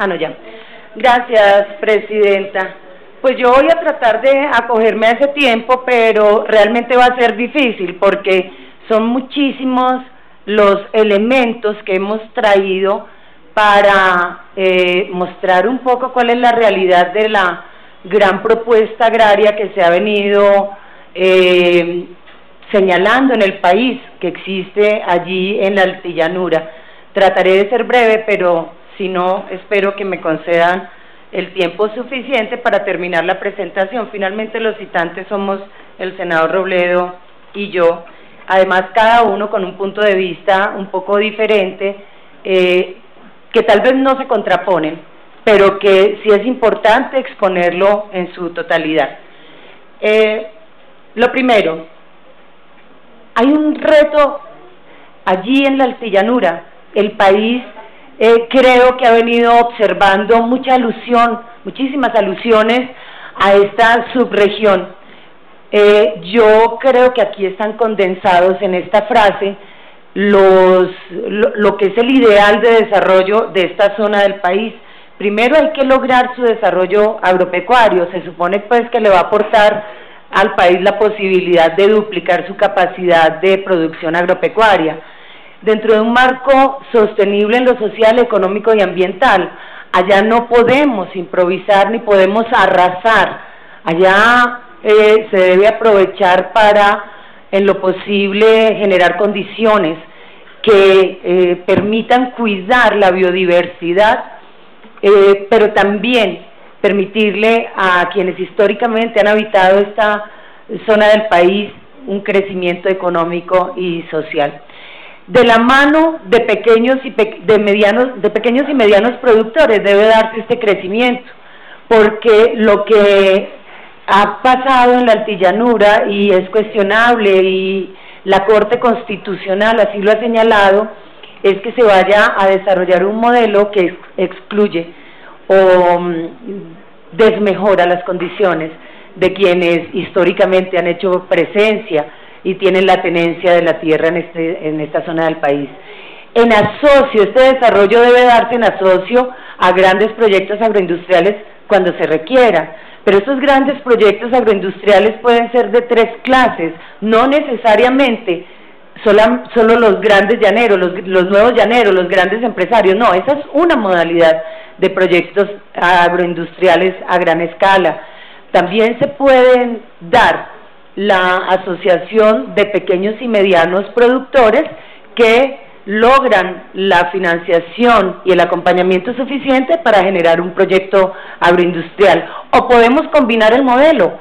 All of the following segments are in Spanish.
No, ya. Gracias, presidenta. Pues yo voy a tratar de acogerme a ese tiempo, pero realmente va a ser difícil porque son muchísimos los elementos que hemos traído para mostrar un poco cuál es la realidad de la gran propuesta agraria que se ha venido señalando en el país, que existe allí en la Altillanura. Trataré de ser breve, pero si no, espero que me concedan el tiempo suficiente para terminar la presentación. Finalmente los citantes somos el senador Robledo y yo, además cada uno con un punto de vista un poco diferente, que tal vez no se contraponen, pero que sí es importante exponerlo en su totalidad. Lo primero, hay un reto allí en la Altillanura. El país creo que ha venido observando muchísimas alusiones a esta subregión. Yo creo que aquí están condensados en esta frase lo que es el ideal de desarrollo de esta zona del país. Primero hay que lograr su desarrollo agropecuario. Se supone pues que le va a aportar al país la posibilidad de duplicar su capacidad de producción agropecuaria dentro de un marco sostenible en lo social, económico y ambiental. Allá no podemos improvisar ni podemos arrasar. Allá se debe aprovechar para, en lo posible, generar condiciones que permitan cuidar la biodiversidad, pero también permitirle a quienes históricamente han habitado esta zona del país un crecimiento económico y social. De la mano de pequeños y medianos productores debe darse este crecimiento, porque lo que ha pasado en la Altillanura, y es cuestionable, y la Corte Constitucional así lo ha señalado, es que se vaya a desarrollar un modelo que excluye o desmejora las condiciones de quienes históricamente han hecho presencia y tienen la tenencia de la tierra en esta zona del país. Este desarrollo debe darse en asocio a grandes proyectos agroindustriales cuando se requiera, pero estos grandes proyectos agroindustriales pueden ser de tres clases, no necesariamente solo los grandes llaneros, los nuevos llaneros, los grandes empresarios, no, esa es una modalidad de proyectos agroindustriales a gran escala. También se pueden dar la asociación de pequeños y medianos productores que logran la financiación y el acompañamiento suficiente para generar un proyecto agroindustrial. O podemos combinar el modelo,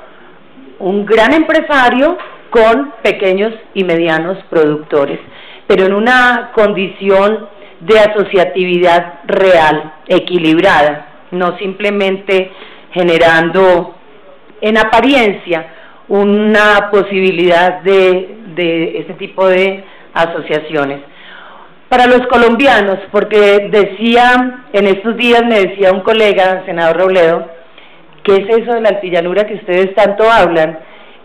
un gran empresario con pequeños y medianos productores, pero en una condición de asociatividad real, equilibrada, no simplemente generando en apariencia una posibilidad de este tipo de asociaciones. Para los colombianos, porque en estos días me decía un colega, senador Robledo, ¿qué es eso de la Altillanura que ustedes tanto hablan?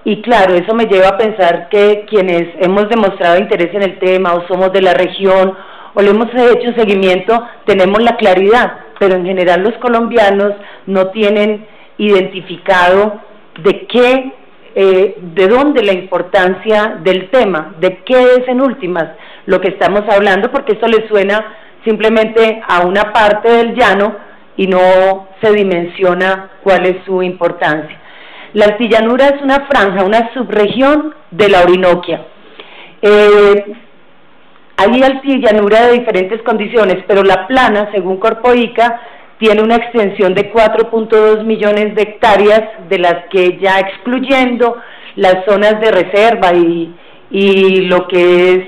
Y claro, eso me lleva a pensar que quienes hemos demostrado interés en el tema, o somos de la región, o le hemos hecho seguimiento, tenemos la claridad, pero en general los colombianos no tienen identificado de dónde la importancia del tema, de qué es en últimas lo que estamos hablando, porque esto le suena simplemente a una parte del llano y no se dimensiona cuál es su importancia. La Altillanura es una franja, una subregión de la Orinoquia. Hay altillanura de diferentes condiciones, pero la plana, según Corpoica, tiene una extensión de 4.2 millones de hectáreas, de las que, ya excluyendo las zonas de reserva y lo que es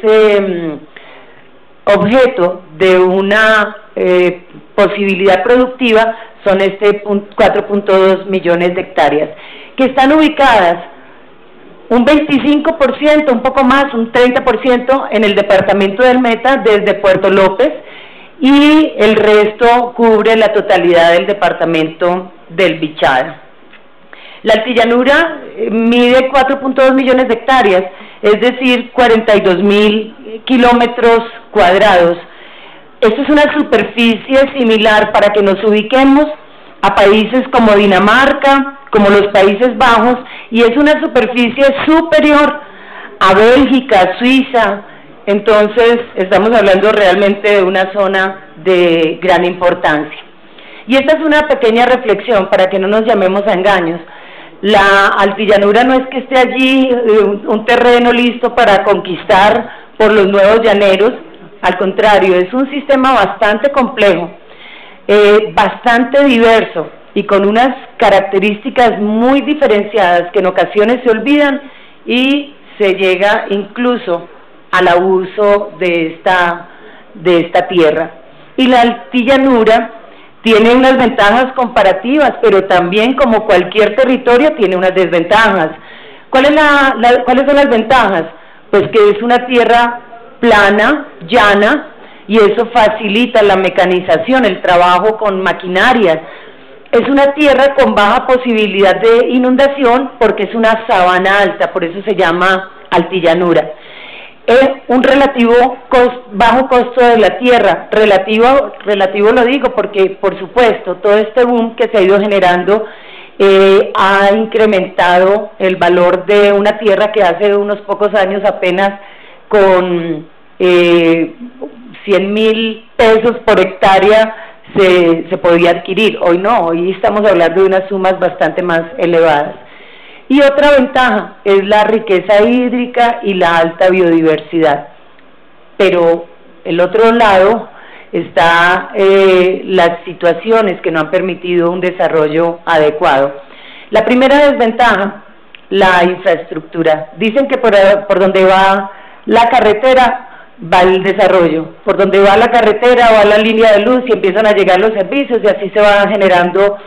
objeto de una posibilidad productiva, son 4.2 millones de hectáreas, que están ubicadas un 25%, un poco más, un 30% en el departamento del Meta, desde Puerto López, y el resto cubre la totalidad del departamento del Bichada. La Altillanura mide 4.2 millones de hectáreas, es decir, 42.000 kilómetros cuadrados. Esta es una superficie similar, para que nos ubiquemos, a países como Dinamarca, como los Países Bajos, y es una superficie superior a Bélgica, Suiza. Entonces estamos hablando realmente de una zona de gran importancia. Y esta es una pequeña reflexión para que no nos llamemos a engaños. La altillanura no es que esté allí un terreno listo para conquistar por los nuevos llaneros, al contrario, es un sistema bastante complejo, bastante diverso y con unas características muy diferenciadas que en ocasiones se olvidan y se llega incluso al abuso de esta tierra. Y la altillanura tiene unas ventajas comparativas, pero también, como cualquier territorio, tiene unas desventajas. ¿Cuáles son las ventajas? Pues que es una tierra plana, llana, y eso facilita la mecanización, el trabajo con maquinarias. Es una tierra con baja posibilidad de inundación porque es una sabana alta, por eso se llama altillanura. Un bajo costo de la tierra, relativo lo digo porque, por supuesto, todo este boom que se ha ido generando ha incrementado el valor de una tierra que hace unos pocos años apenas con 100.000 pesos por hectárea se podía adquirir. Hoy no, hoy estamos hablando de unas sumas bastante más elevadas. Y otra ventaja es la riqueza hídrica y la alta biodiversidad. Pero el otro lado está las situaciones que no han permitido un desarrollo adecuado. La primera desventaja, la infraestructura. Dicen que por donde va la carretera va el desarrollo, por donde va la carretera va la línea de luz y empiezan a llegar los servicios y así se va generando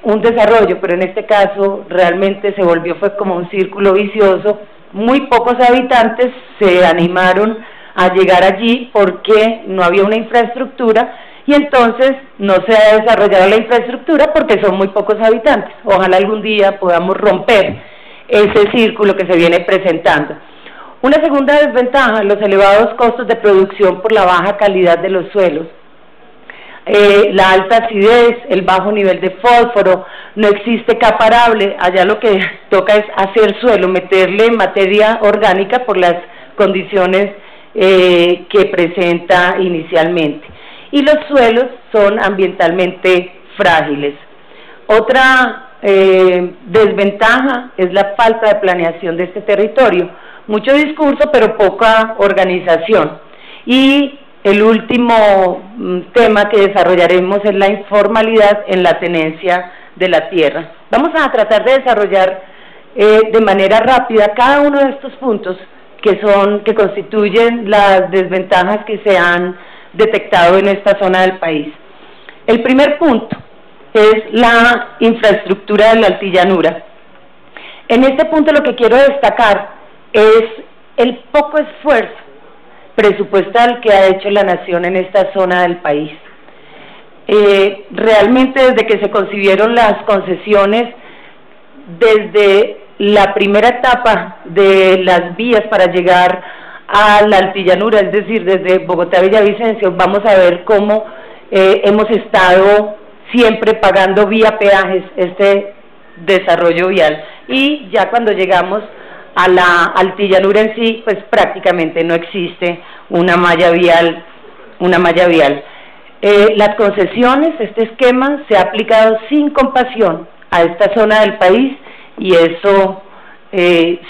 un desarrollo, pero en este caso realmente fue como un círculo vicioso. Muy pocos habitantes se animaron a llegar allí porque no había una infraestructura y entonces no se ha desarrollado la infraestructura porque son muy pocos habitantes. Ojalá algún día podamos romper ese círculo que se viene presentando. Una segunda desventaja, los elevados costos de producción por la baja calidad de los suelos. La alta acidez, el bajo nivel de fósforo, no existe capa arable, allá lo que toca es hacer suelo, meterle materia orgánica por las condiciones que presenta inicialmente. Y los suelos son ambientalmente frágiles. Otra desventaja es la falta de planeación de este territorio. Mucho discurso, pero poca organización. Y el último tema que desarrollaremos es la informalidad en la tenencia de la tierra. Vamos a tratar de desarrollar de manera rápida cada uno de estos puntos que constituyen las desventajas que se han detectado en esta zona del país. El primer punto es la infraestructura de la altillanura. En este punto lo que quiero destacar es el poco esfuerzo presupuestal que ha hecho la nación en esta zona del país. Realmente desde que se concibieron las concesiones, desde la primera etapa de las vías para llegar a la altillanura, es decir, desde Bogotá a Villavicencio, vamos a ver cómo hemos estado siempre pagando vía peajes este desarrollo vial, y ya cuando llegamos a la altillanura en sí, pues prácticamente no existe una malla vial. Las concesiones, este esquema se ha aplicado sin compasión a esta zona del país y eso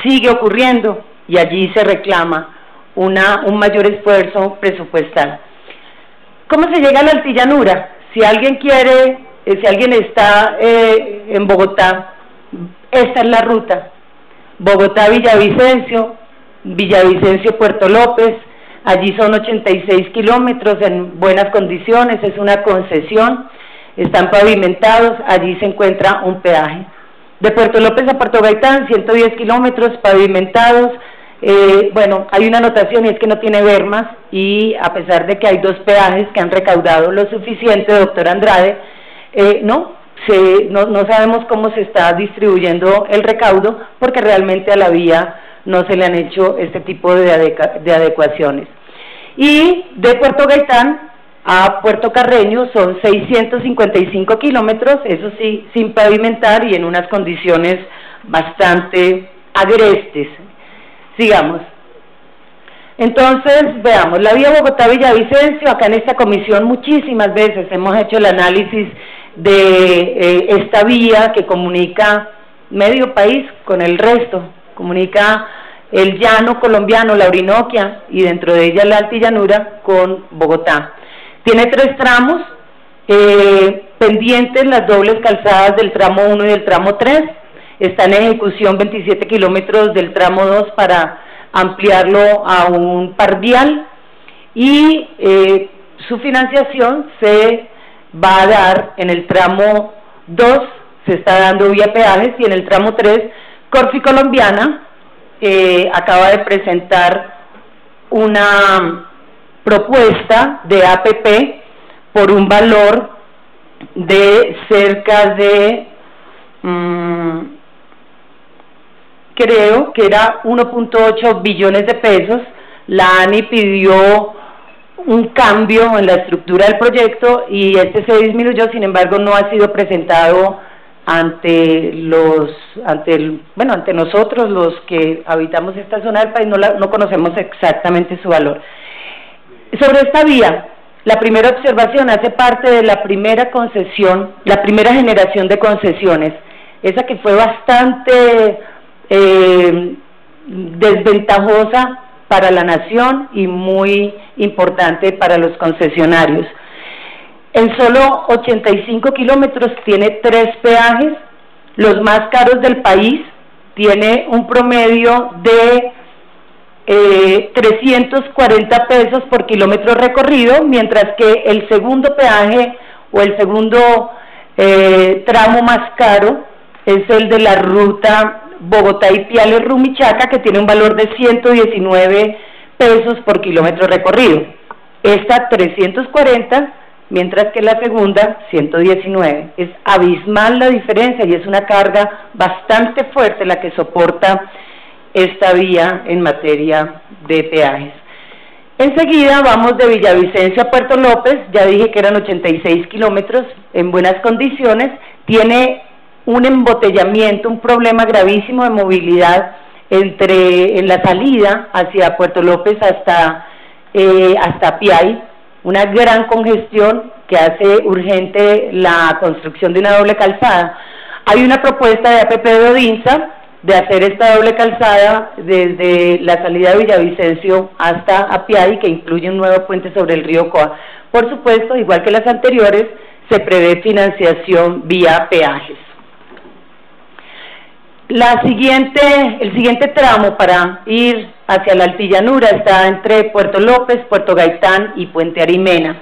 sigue ocurriendo y allí se reclama un mayor esfuerzo presupuestal. ¿Cómo se llega a la altillanura? Si alguien está en Bogotá, esta es la ruta. Bogotá-Villavicencio, Villavicencio-Puerto López, allí son 86 kilómetros en buenas condiciones, es una concesión, están pavimentados, allí se encuentra un peaje. De Puerto López a Puerto Gaitán, 110 kilómetros pavimentados. Bueno, hay una anotación y es que no tiene bermas, y a pesar de que hay 2 peajes que han recaudado lo suficiente, doctor Andrade, no sabemos cómo se está distribuyendo el recaudo porque realmente a la vía no se le han hecho este tipo de adecuaciones. y de Puerto Gaitán a Puerto Carreño son 655 kilómetros, eso sí, sin pavimentar y en unas condiciones bastante agrestes. Sigamos. Entonces, veamos, la vía Bogotá-Villavicencio, acá en esta comisión muchísimas veces hemos hecho el análisis de esta vía que comunica medio país con el resto, comunica el llano colombiano, la Orinoquia, y dentro de ella la altillanura con Bogotá. Tiene 3 tramos, pendientes las dobles calzadas del tramo 1 y del tramo 3, está en ejecución 27 kilómetros del tramo 2 para ampliarlo a un par vial, y su financiación se va a dar en el tramo 2, se está dando vía peajes, y en el tramo 3, Corfi Colombiana acaba de presentar una propuesta de APP por un valor de cerca de, creo que era 1.8 billones de pesos. La ANI pidió un cambio en la estructura del proyecto y este se disminuyó, sin embargo no ha sido presentado ante nosotros los que habitamos esta zona del país, no conocemos exactamente su valor. Sobre esta vía, la primera observación hace parte de la primera concesión, la primera generación de concesiones, esa que fue bastante desventajosa para la nación y muy importante para los concesionarios. En solo 85 kilómetros tiene 3 peajes, los más caros del país, tiene un promedio de 340 pesos por kilómetro recorrido, mientras que el segundo peaje o el segundo tramo más caro es el de la ruta Bogotá-Ipiales-Rumichaca, que tiene un valor de 119 pesos por kilómetro recorrido. Esta 340, mientras que la segunda 119. Es abismal la diferencia y es una carga bastante fuerte la que soporta esta vía en materia de peajes. Enseguida vamos de Villavicencio a Puerto López, ya dije que eran 86 kilómetros en buenas condiciones, tiene un embotellamiento, un problema gravísimo de movilidad en la salida hacia Puerto López hasta Piay, una gran congestión que hace urgente la construcción de una doble calzada. Hay una propuesta de APP de Odinsa de hacer esta doble calzada desde la salida de Villavicencio hasta Apiay, que incluye un nuevo puente sobre el río Coa. Por supuesto, igual que las anteriores, se prevé financiación vía peajes. El siguiente tramo para ir hacia la altillanura está entre Puerto López, Puerto Gaitán y Puente Arimena.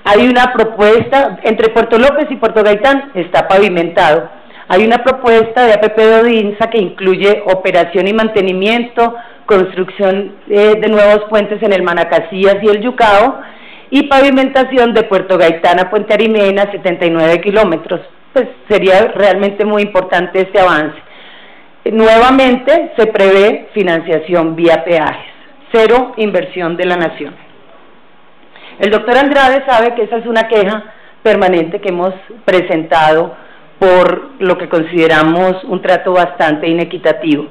Hay una propuesta, entre Puerto López y Puerto Gaitán está pavimentado. Hay una propuesta de APP de Odinsa que incluye operación y mantenimiento, construcción de nuevos puentes en el Manacasías y el Yucao, y pavimentación de Puerto Gaitán a Puente Arimena, 79 kilómetros. Pues sería realmente muy importante este avance. Nuevamente se prevé financiación vía peajes, cero inversión de la nación. El doctor Andrade sabe que esa es una queja permanente que hemos presentado por lo que consideramos un trato bastante inequitativo.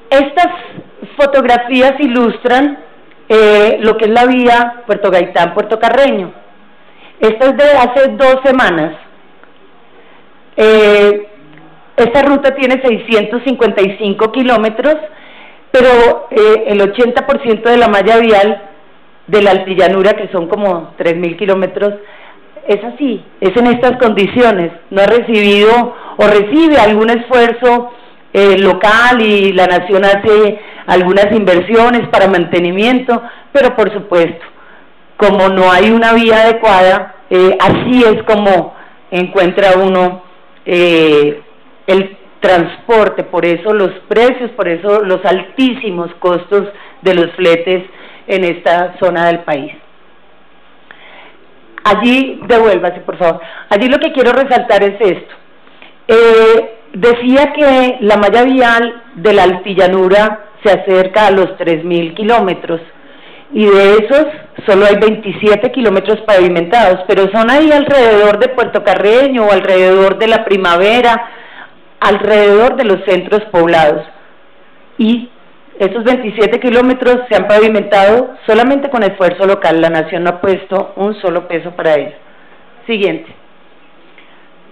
Estas fotografías ilustran lo que es la vía Puerto Gaitán-Puerto Carreño. Esta es de hace 2 semanas. Esta ruta tiene 655 kilómetros, pero el 80% de la malla vial de la altillanura, que son como 3.000 kilómetros, es así, es en estas condiciones. No ha recibido o recibe algún esfuerzo local y la nación hace algunas inversiones para mantenimiento, pero por supuesto, como no hay una vía adecuada, así es como encuentra uno el transporte, por eso los precios, por eso los altísimos costos de los fletes en esta zona del país. Allí, devuélvase por favor, allí lo que quiero resaltar es esto. Decía que la malla vial de la altillanura se acerca a los 3.000 kilómetros y de esos solo hay 27 kilómetros pavimentados, pero son ahí alrededor de Puerto Carreño o alrededor de La Primavera, alrededor de los centros poblados, y esos 27 kilómetros se han pavimentado solamente con esfuerzo local. La nación no ha puesto un solo peso para ello. Siguiente.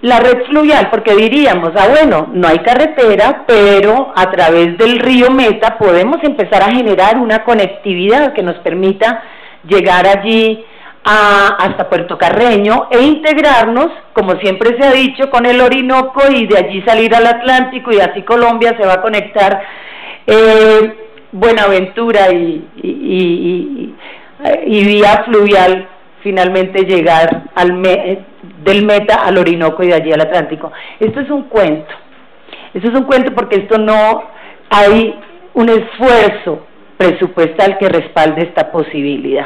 La red fluvial, porque diríamos, bueno, no hay carretera, pero a través del río Meta podemos empezar a generar una conectividad que nos permita llegar allí hasta Puerto Carreño e integrarnos, como siempre se ha dicho, con el Orinoco y de allí salir al Atlántico, y así Colombia se va a conectar Buenaventura y vía fluvial finalmente llegar del Meta al Orinoco y de allí al Atlántico. Esto es un cuento, porque esto no hay un esfuerzo presupuestal que respalde esta posibilidad.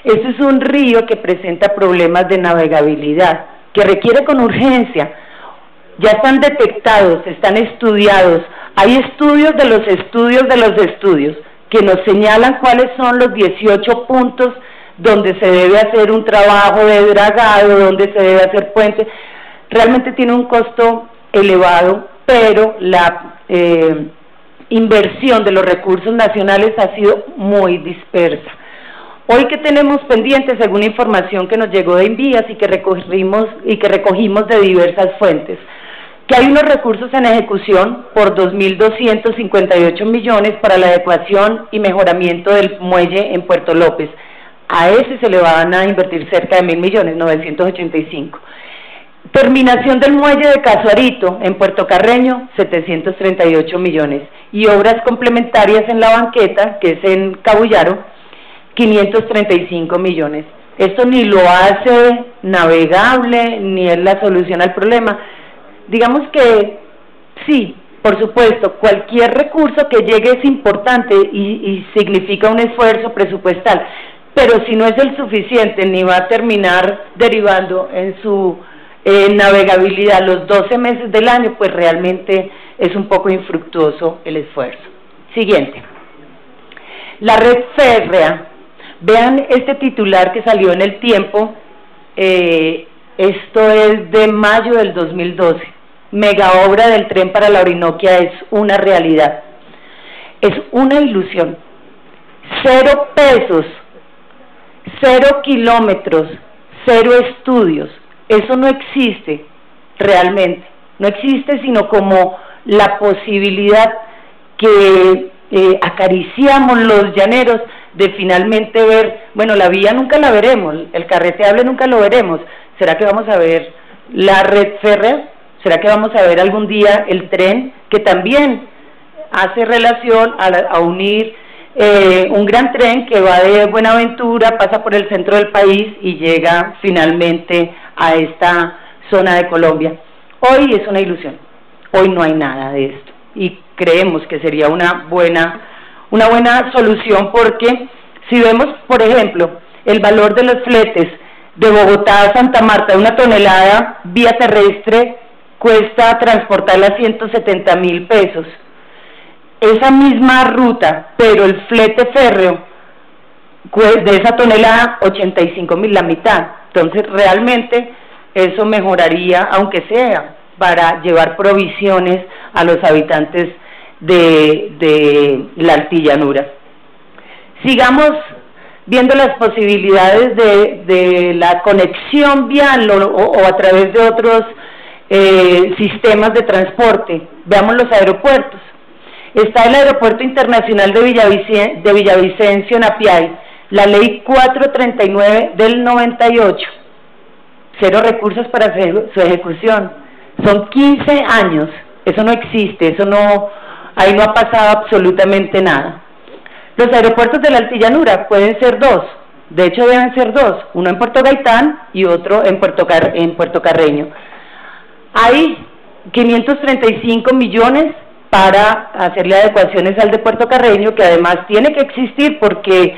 Este es un río que presenta problemas de navegabilidad, que requiere con urgencia. Ya están detectados, están estudiados, hay estudios de los estudios que nos señalan cuáles son los 18 puntos donde se debe hacer un trabajo de dragado, donde se debe hacer puentes. Realmente tiene un costo elevado, pero la inversión de los recursos nacionales ha sido muy dispersa. Hoy que tenemos pendientes, según información que nos llegó de Invías y que recogimos de diversas fuentes, que hay unos recursos en ejecución por 2.258 millones para la adecuación y mejoramiento del muelle en Puerto López. A ese se le van a invertir cerca de 1.000 millones, 985. Terminación del muelle de Casuarito en Puerto Carreño, 738 millones. Y obras complementarias en la banqueta, que es en Cabullaro, 535 millones. Esto ni lo hace navegable, ni es la solución al problema. Digamos que sí, por supuesto, cualquier recurso que llegue es importante y significa un esfuerzo presupuestal, pero si no es el suficiente, ni va a terminar derivando en su navegabilidad los 12 meses del año, pues realmente es un poco infructuoso el esfuerzo. Siguiente. La red férrea. Vean este titular que salió en El Tiempo, esto es de mayo del 2012. Mega obra del tren para la Orinoquia es una realidad. Es una ilusión. 0 pesos, 0 kilómetros, 0 estudios. Eso no existe realmente. No existe sino como la posibilidad que acariciamos los llaneros de finalmente ver, bueno, la vía nunca la veremos, el carreteable nunca lo veremos. ¿Será que vamos a ver la red férrea? ¿Será que vamos a ver algún día el tren que también hace relación a unir un gran tren que va de Buenaventura, pasa por el centro del país y llega finalmente a esta zona de Colombia? Hoy es una ilusión, hoy no hay nada de esto y creemos que sería una buena solución, porque si vemos, por ejemplo, el valor de los fletes de Bogotá a Santa Marta, de una tonelada vía terrestre cuesta transportarla 170.000 pesos. Esa misma ruta, pero el flete férreo de esa tonelada 85.000, la mitad. Entonces realmente eso mejoraría, aunque sea para llevar provisiones a los habitantes de la altillanura. Sigamos viendo las posibilidades de la conexión vial o a través de otros sistemas de transporte. Veamos los aeropuertos. Está el Aeropuerto Internacional de Villavicencio en Apiay, la Ley 439 del 98. 0 recursos para su ejecución. Son 15 años. Eso no existe, ahí no ha pasado absolutamente nada. Los aeropuertos de la altillanura pueden ser 2, de hecho deben ser 2, uno en Puerto Gaitán y otro en Puerto Carreño. Hay 535 millones para hacerle adecuaciones al de Puerto Carreño, que además tiene que existir porque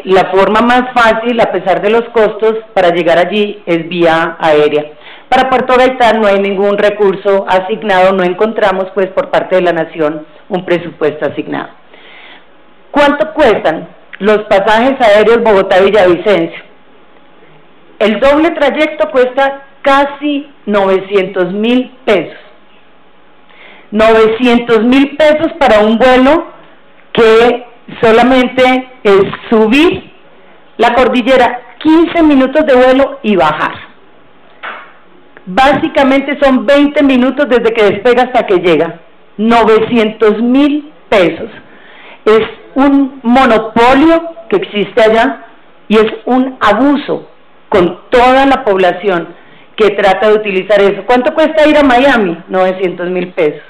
la forma más fácil, a pesar de los costos, para llegar allí es vía aérea. Para Puerto Gaitán no hay ningún recurso asignado, no encontramos pues por parte de la Nación un presupuesto asignado. ¿Cuánto cuestan los pasajes aéreos Bogotá-Villavicencio. El doble trayecto cuesta casi 900.000 pesos. 900.000 pesos para un vuelo que solamente es subir la cordillera, 15 minutos de vuelo y bajar. Básicamente son 20 minutos desde que despega hasta que llega. 900.000 pesos. Es un monopolio que existe allá y es un abuso con toda la población que trata de utilizar eso. ¿Cuánto cuesta ir a Miami? 900.000 pesos.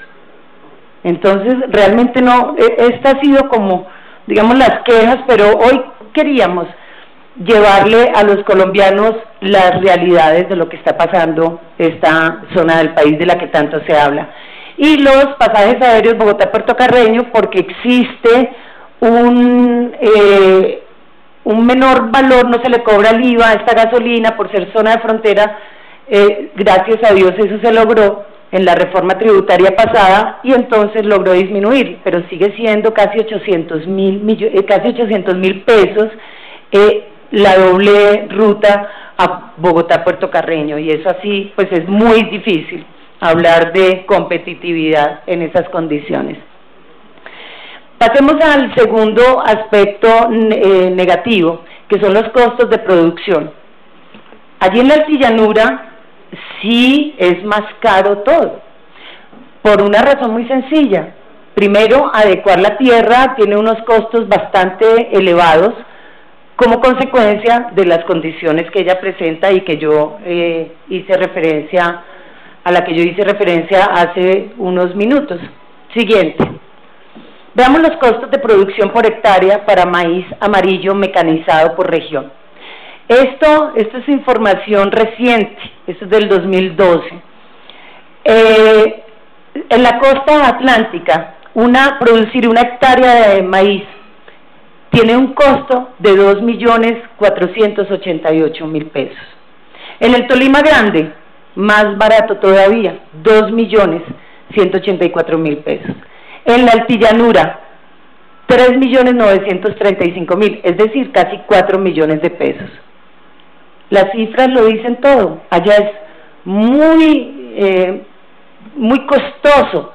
Entonces, realmente no, esta ha sido como, digamos, las quejas, pero hoy queríamos llevarle a los colombianos las realidades de lo que está pasando esta zona del país de la que tanto se habla. Y los pasajes aéreos Bogotá-Puerto Carreño, porque existe un menor valor, no se le cobra el IVA a esta gasolina por ser zona de frontera, gracias a Dios eso se logró en la reforma tributaria pasada y entonces logró disminuir, pero sigue siendo casi 800.000 pesos la doble ruta a Bogotá-Puerto Carreño, y eso así pues es muy difícil hablar de competitividad en esas condiciones. Pasemos al segundo aspecto negativo, que son los costos de producción. Allí en la altillanura sí es más caro todo, por una razón muy sencilla. Primero, adecuar la tierra tiene unos costos bastante elevados como consecuencia de las condiciones que ella presenta y que yo hice referencia hace unos minutos. Siguiente. Veamos los costos de producción por hectárea para maíz amarillo mecanizado por región. Esto es información reciente, esto es del 2012. En la costa atlántica, producir una hectárea de maíz tiene un costo de 2.488.000 pesos. En el Tolima Grande, más barato todavía, 2.184.000 pesos. En la altillanura, 3.935.000, es decir, casi 4 millones de pesos. Las cifras lo dicen todo. Allá es muy costoso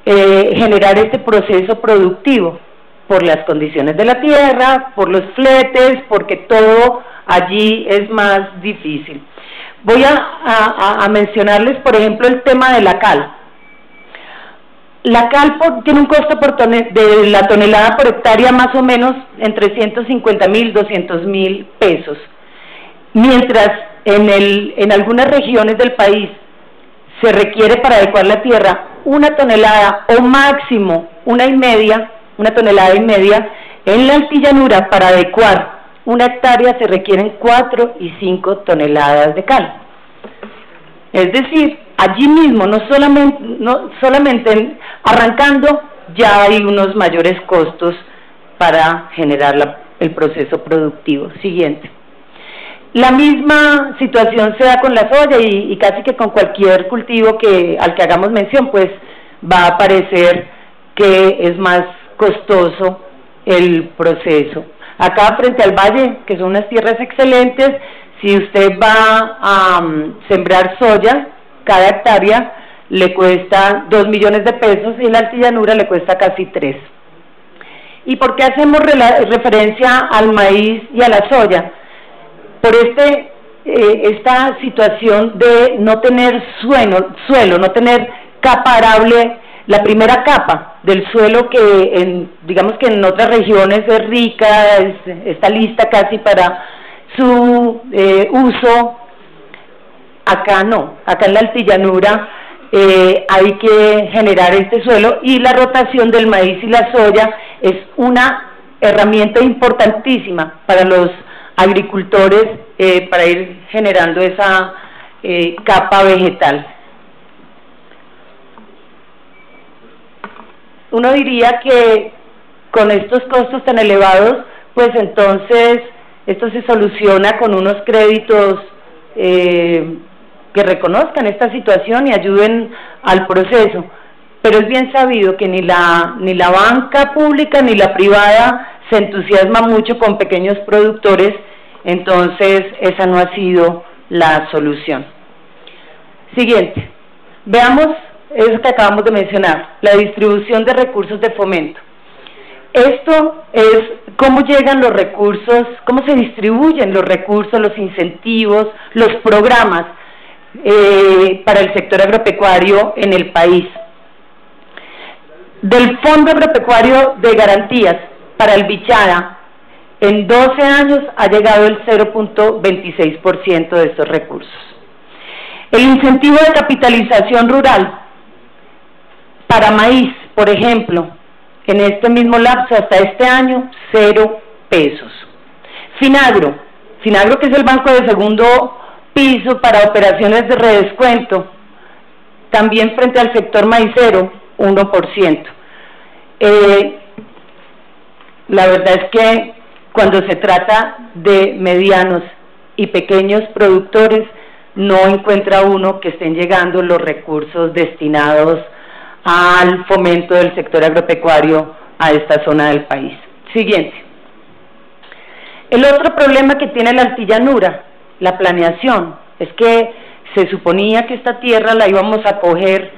generar este proceso productivo por las condiciones de la tierra, por los fletes, porque todo allí es más difícil. Voy a mencionarles, por ejemplo, el tema de la cal. La cal tiene un costo de la tonelada por hectárea más o menos entre 150.000 y 200.000 pesos. Mientras en algunas regiones del país se requiere para adecuar la tierra una tonelada o máximo una tonelada y media, en la altillanura para adecuar una hectárea se requieren 4 y 5 toneladas de cal. Es decir, allí mismo, no solamente arrancando, ya hay unos mayores costos para generar el proceso productivo. Siguiente. La misma situación se da con la soya y casi que con cualquier cultivo al que hagamos mención, pues va a aparecer que es más costoso el proceso. Acá frente al valle, que son unas tierras excelentes, si usted va a sembrar soya, cada hectárea le cuesta 2 millones de pesos y en la altillanura le cuesta casi 3. ¿Y por qué hacemos referencia al maíz y a la soya? Por esta situación de no tener suelo, no tener capa arable, la primera capa del suelo que digamos que en otras regiones es rica, está lista casi para su uso. Acá no, acá en la altillanura hay que generar este suelo y la rotación del maíz y la soya es una herramienta importantísima para los agricultores para ir generando esa capa vegetal. Uno diría que con estos costos tan elevados, pues entonces esto se soluciona con unos créditos que reconozcan esta situación y ayuden al proceso, pero es bien sabido que ni la banca pública ni la privada se entusiasma mucho con pequeños productores, entonces esa no ha sido la solución. Siguiente, veamos eso que acabamos de mencionar, la distribución de recursos de fomento. Esto es cómo llegan los recursos, cómo se distribuyen los recursos, los incentivos, los programas para el sector agropecuario en el país. Del Fondo Agropecuario de Garantías para el Bichada, en 12 años ha llegado el 0.26% de estos recursos. El incentivo de capitalización rural para maíz, por ejemplo, en este mismo lapso hasta este año, 0 pesos. Finagro, que es el banco de segundo piso para operaciones de redescuento, también frente al sector maicero, 1%. La verdad es que cuando se trata de medianos y pequeños productores, no encuentra uno que estén llegando los recursos destinados al fomento del sector agropecuario a esta zona del país. Siguiente. El otro problema que tiene la altillanura, la planeación, es que se suponía que esta tierra la íbamos a coger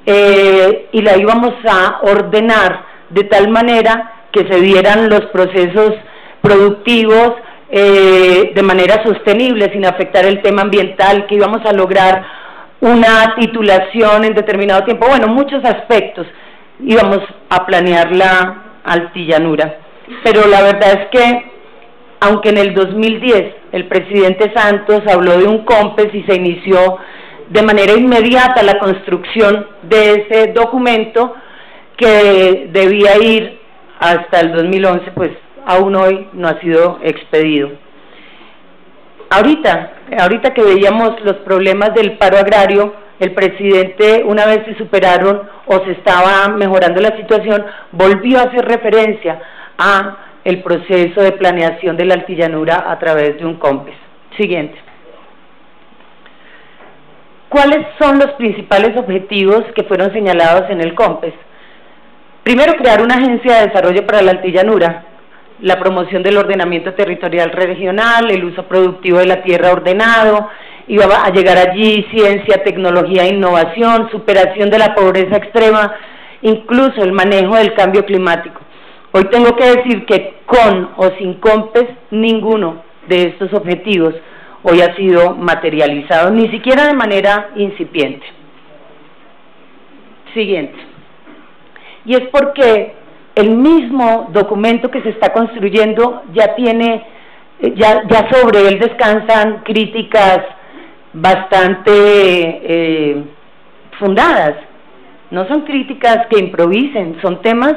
y la íbamos a ordenar de tal manera que se dieran los procesos productivos de manera sostenible, sin afectar el tema ambiental, que íbamos a lograr una titulación en determinado tiempo, bueno, muchos aspectos íbamos a planear la altillanura, pero la verdad es que aunque en el 2010 el presidente Santos habló de un COMPES y se inició de manera inmediata la construcción de ese documento que debía ir hasta el 2011, pues aún hoy no ha sido expedido. Ahorita que veíamos los problemas del paro agrario, el presidente, una vez se superaron o se estaba mejorando la situación, volvió a hacer referencia a el proceso de planeación de la altillanura a través de un COMPES. Siguiente. ¿Cuáles son los principales objetivos que fueron señalados en el COMPES? Primero, crear una agencia de desarrollo para la altillanura, la promoción del ordenamiento territorial regional, el uso productivo de la tierra ordenado, iba a llegar allí ciencia, tecnología e innovación, superación de la pobreza extrema, incluso el manejo del cambio climático. Hoy tengo que decir que con o sin COMPES, ninguno de estos objetivos hoy ha sido materializado, ni siquiera de manera incipiente. Siguiente. Y es porque el mismo documento que se está construyendo ya tiene, ya sobre él descansan críticas bastante fundadas. No son críticas que improvisen, son temas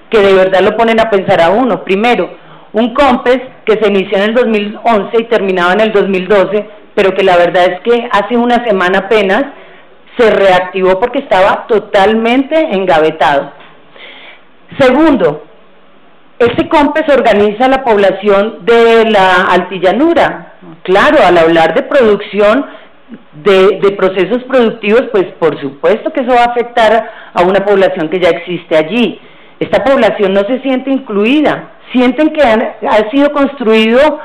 que de verdad lo ponen a pensar a uno. Primero, un COMPES que se inició en el 2011 y terminaba en el 2012, pero que la verdad es que hace una semana apenas se reactivó porque estaba totalmente engavetado. Segundo, este COMPES organiza la población de la altillanura. Claro, al hablar de producción, de procesos productivos, pues por supuesto que eso va a afectar a una población que ya existe allí. Esta población no se siente incluida, sienten que ha sido construido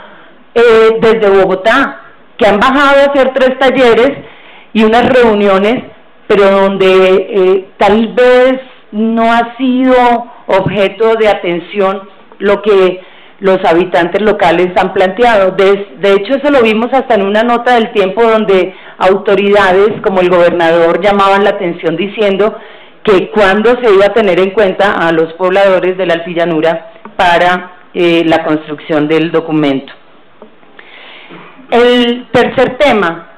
desde Bogotá, que han bajado a hacer 3 talleres y unas reuniones, pero donde tal vez no ha sido objeto de atención lo que los habitantes locales han planteado. De hecho, eso lo vimos hasta en una nota del Tiempo donde autoridades como el gobernador llamaban la atención diciendo que cuándo se iba a tener en cuenta a los pobladores de la altillanura para la construcción del documento. El tercer tema,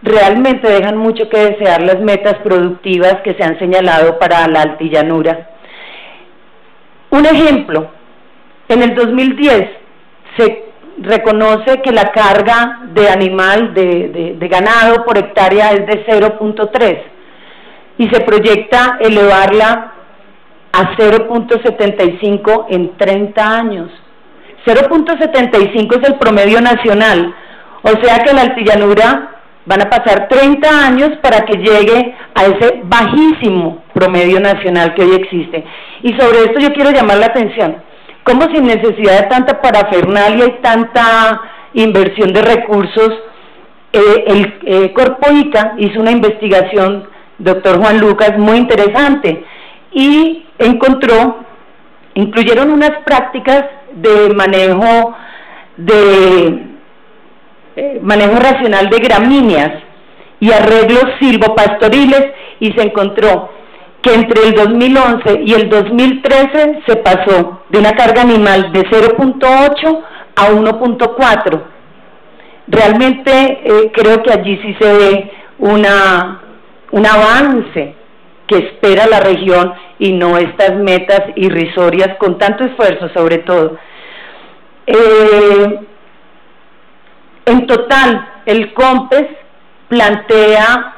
realmente dejan mucho que desear las metas productivas que se han señalado para la altillanura. Un ejemplo, en el 2010 se reconoce que la carga de animal, de ganado por hectárea es de 0.3 y se proyecta elevarla a 0.75 en 30 años. 0.75 es el promedio nacional, o sea que la altillanura van a pasar 30 años para que llegue a ese bajísimo promedio nacional que hoy existe. Y sobre esto yo quiero llamar la atención. cómo sin necesidad de tanta parafernalia y tanta inversión de recursos, el Corpo ICA hizo una investigación, doctor Juan Lucas, muy interesante, y incluyeron unas prácticas de manejo racional de gramíneas y arreglos silvopastoriles, y se encontró que entre el 2011 y el 2013 se pasó de una carga animal de 0.8 a 1.4. Realmente creo que allí sí se ve un avance que espera la región y no estas metas irrisorias con tanto esfuerzo, sobre todo. En total, el COMPES plantea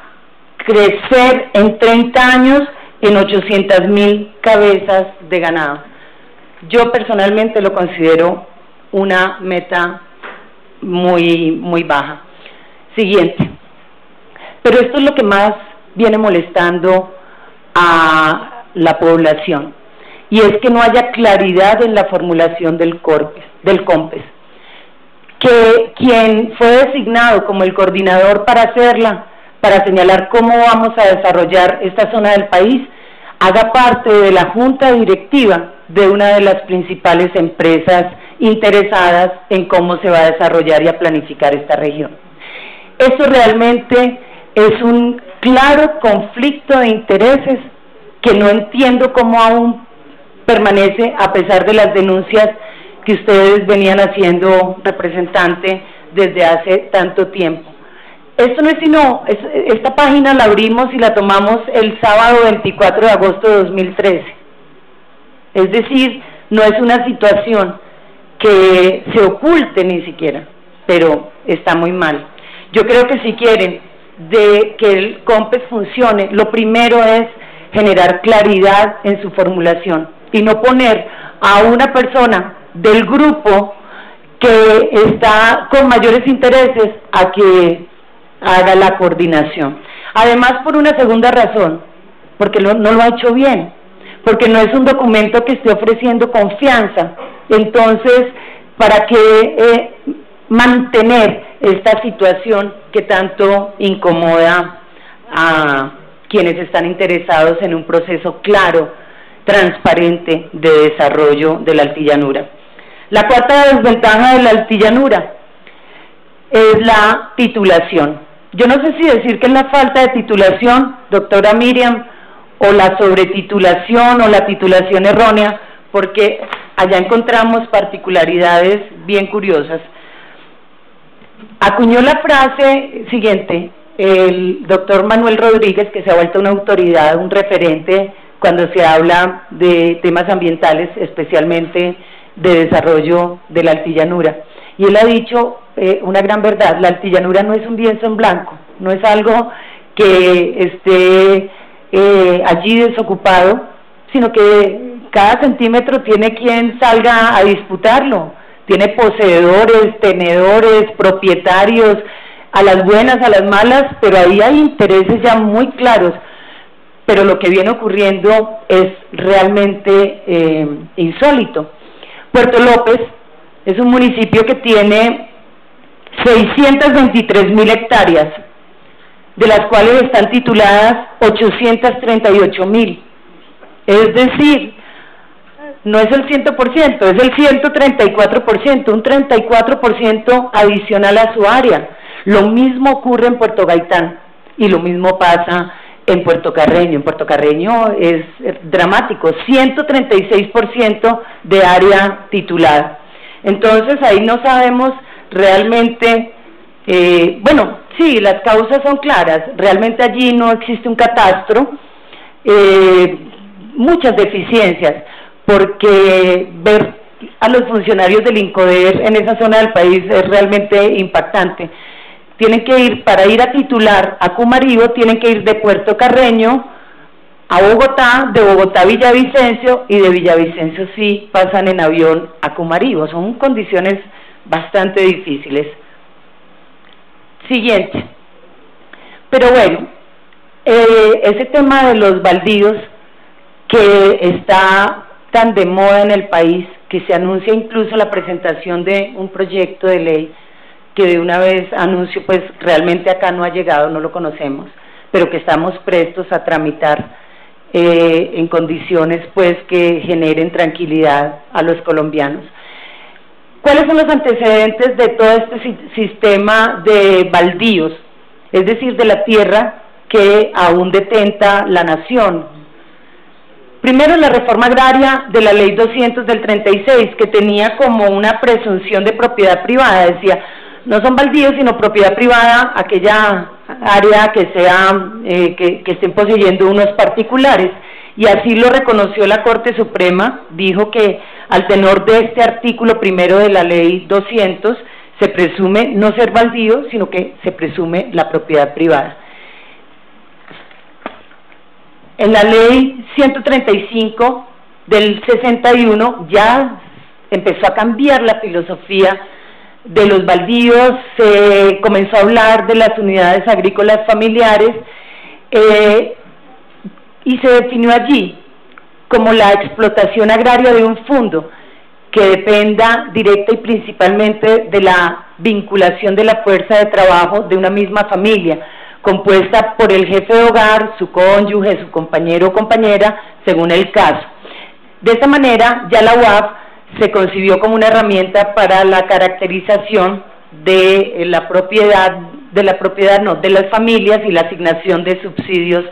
crecer en 30 años en 800.000 cabezas de ganado. Yo personalmente lo considero una meta muy baja. Siguiente. Pero esto es lo que más viene molestando a la población, y es que no haya claridad en la formulación del COMPES, que quien fue designado como el coordinador para hacerla, para señalar cómo vamos a desarrollar esta zona del país, haga parte de la junta directiva de una de las principales empresas interesadas en cómo se va a desarrollar y a planificar esta región. Eso realmente es un claro conflicto de intereses que no entiendo cómo aún permanece, a pesar de las denuncias que ustedes venían haciendo, representante, desde hace tanto tiempo. Esto no es sino, esta página la abrimos y la tomamos el sábado 24 de agosto de 2013. Es decir, no es una situación que se oculte ni siquiera, pero está muy mal. Yo creo que si quieren de que el COMPES funcione, lo primero es generar claridad en su formulación y no poner a una persona del grupo que está con mayores intereses a que haga la coordinación. Además, por una segunda razón, porque no lo ha hecho bien, porque no es un documento que esté ofreciendo confianza. Entonces, ¿para qué mantener esta situación que tanto incomoda a quienes están interesados en un proceso claro, transparente de desarrollo de la altillanura? La cuarta desventaja de la altillanura es la titulación. Yo no sé si decir que es la falta de titulación, doctora Miriam, o la sobretitulación o la titulación errónea, porque allá encontramos particularidades bien curiosas. Acuñó la frase siguiente el doctor Manuel Rodríguez, que se ha vuelto una autoridad, un referente cuando se habla de temas ambientales, especialmente de desarrollo de la altillanura. Y él ha dicho una gran verdad: la altillanura no es un lienzo en blanco, no es algo que esté allí desocupado, sino que cada centímetro tiene quien salga a disputarlo, tiene poseedores, tenedores, propietarios, a las buenas, a las malas, pero ahí hay intereses ya muy claros. Pero lo que viene ocurriendo es realmente insólito. Puerto López es un municipio que tiene 623.000 hectáreas, de las cuales están tituladas 838.000. Es decir, no es el 100%, es el 134%, un 34% adicional a su área. Lo mismo ocurre en Puerto Gaitán y lo mismo pasa en Puerto Carreño. En Puerto Carreño es dramático, 136% de área titulada. Entonces ahí no sabemos realmente, bueno, sí, las causas son claras, realmente allí no existe un catastro, muchas deficiencias, porque ver a los funcionarios del INCODER en esa zona del país es realmente impactante. Tienen que ir, para ir a titular a Cumaribo, tienen que ir de Puerto Carreño a Bogotá, de Bogotá a Villavicencio, y de Villavicencio sí pasan en avión a Cumaribo. Son condiciones bastante difíciles. Siguiente. Pero bueno, ese tema de los baldíos que está tan de moda en el país, que se anuncia incluso la presentación de un proyecto de ley que de una vez anuncio, pues realmente acá no ha llegado, no lo conocemos, pero que estamos prestos a tramitar en condiciones pues que generen tranquilidad a los colombianos. ¿Cuáles son los antecedentes de todo este sistema de baldíos? Es decir, de la tierra que aún detenta la nación. Primero, la reforma agraria de la ley 200 del 36, que tenía como una presunción de propiedad privada, decía, no son baldíos sino propiedad privada aquella área que sea que estén poseyendo unos particulares, y así lo reconoció la Corte Suprema. Dijo que al tenor de este artículo primero de la ley 200 se presume no ser baldío, sino que se presume la propiedad privada. En la ley 135 del 61 ya empezó a cambiar la filosofía de los baldíos, se comenzó a hablar de las unidades agrícolas familiares y se definió allí como la explotación agraria de un fondo que dependa directa y principalmente de la vinculación de la fuerza de trabajo de una misma familia, compuesta por el jefe de hogar, su cónyuge, su compañero o compañera, según el caso. De esta manera, ya la UAF se concibió como una herramienta para la caracterización de la propiedad, de las familias y la asignación de subsidios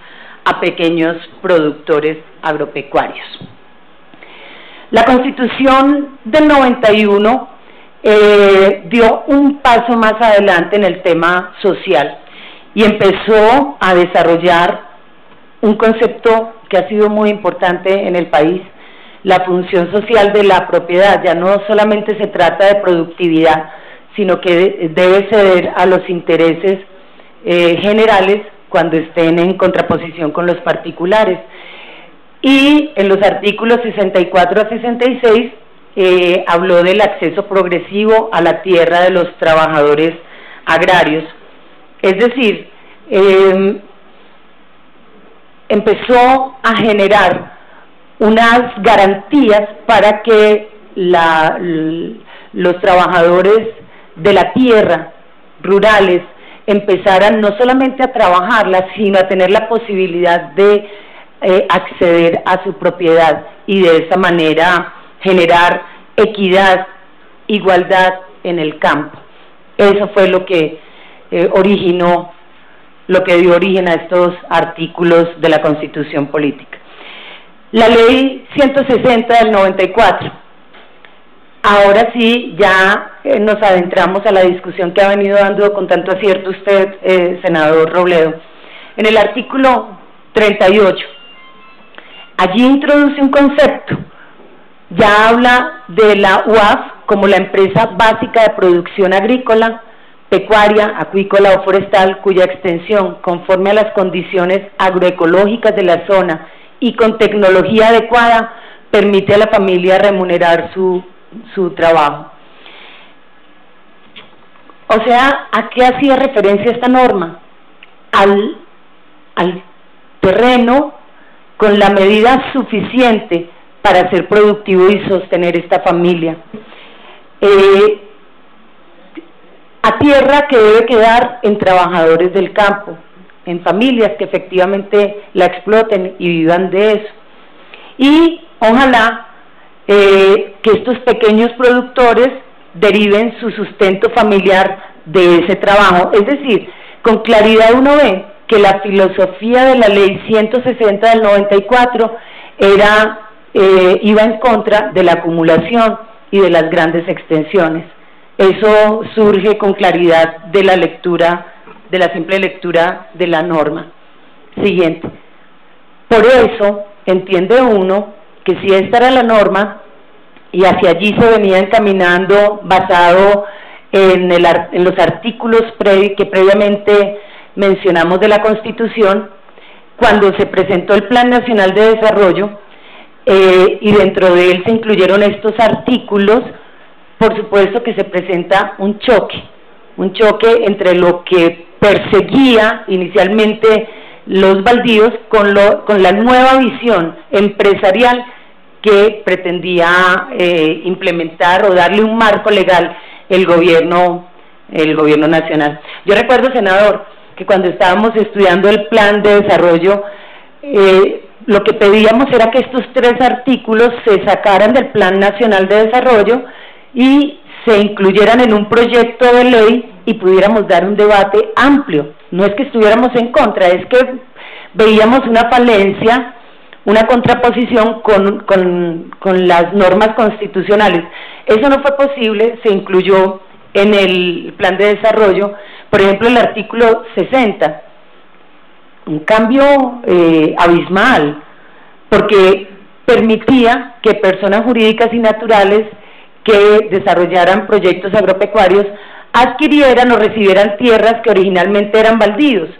a pequeños productores agropecuarios. La Constitución del 91 dio un paso más adelante en el tema social y empezó a desarrollar un concepto que ha sido muy importante en el país, la función social de la propiedad. Ya no solamente se trata de productividad, sino que debe ceder a los intereses generales cuando estén en contraposición con los particulares. Y en los artículos 64 a 66 habló del acceso progresivo a la tierra de los trabajadores agrarios. Es decir, empezó a generar unas garantías para que los trabajadores de la tierra rurales empezaran no solamente a trabajarla, sino a tener la posibilidad de acceder a su propiedad y de esa manera generar equidad, igualdad en el campo. Eso fue lo que originó, lo que dio origen a estos artículos de la Constitución Política. La Ley 160 del 94. Ahora sí, ya nos adentramos a la discusión que ha venido dando con tanto acierto usted, senador Robledo. En el artículo 38, allí introduce un concepto, ya habla de la UAF como la empresa básica de producción agrícola, pecuaria, acuícola o forestal, cuya extensión, conforme a las condiciones agroecológicas de la zona y con tecnología adecuada, permite a la familia remunerar su trabajo. O sea, ¿a qué hacía referencia esta norma? Al terreno con la medida suficiente para ser productivo y sostener esta familia. A tierra que debe quedar en trabajadores del campo, en familias que efectivamente la exploten y vivan de eso. Y ojalá que estos pequeños productores deriven su sustento familiar de ese trabajo. Es decir, con claridad uno ve que la filosofía de la Ley 160 del 94 iba en contra de la acumulación y de las grandes extensiones. Eso surge con claridad de la lectura, de la simple lectura de la norma. Siguiente. Por eso entiende uno que si esta era la norma y hacia allí se venía encaminando basado en los artículos que previamente mencionamos de la Constitución, cuando se presentó el Plan Nacional de Desarrollo y dentro de él se incluyeron estos artículos, por supuesto que se presenta un choque entre lo que perseguía inicialmente los baldíos con la nueva visión empresarial que pretendía implementar o darle un marco legal el gobierno nacional. Yo recuerdo, senador, que cuando estábamos estudiando el plan de desarrollo, lo que pedíamos era que estos 3 artículos se sacaran del Plan Nacional de Desarrollo y se incluyeran en un proyecto de ley y pudiéramos dar un debate amplio. No es que estuviéramos en contra, es que veíamos una falencia, una contraposición con las normas constitucionales. Eso no fue posible, se incluyó en el plan de desarrollo, por ejemplo, el artículo 60, un cambio abismal, porque permitía que personas jurídicas y naturales que desarrollaran proyectos agropecuarios adquirieran o recibieran tierras que originalmente eran baldíos,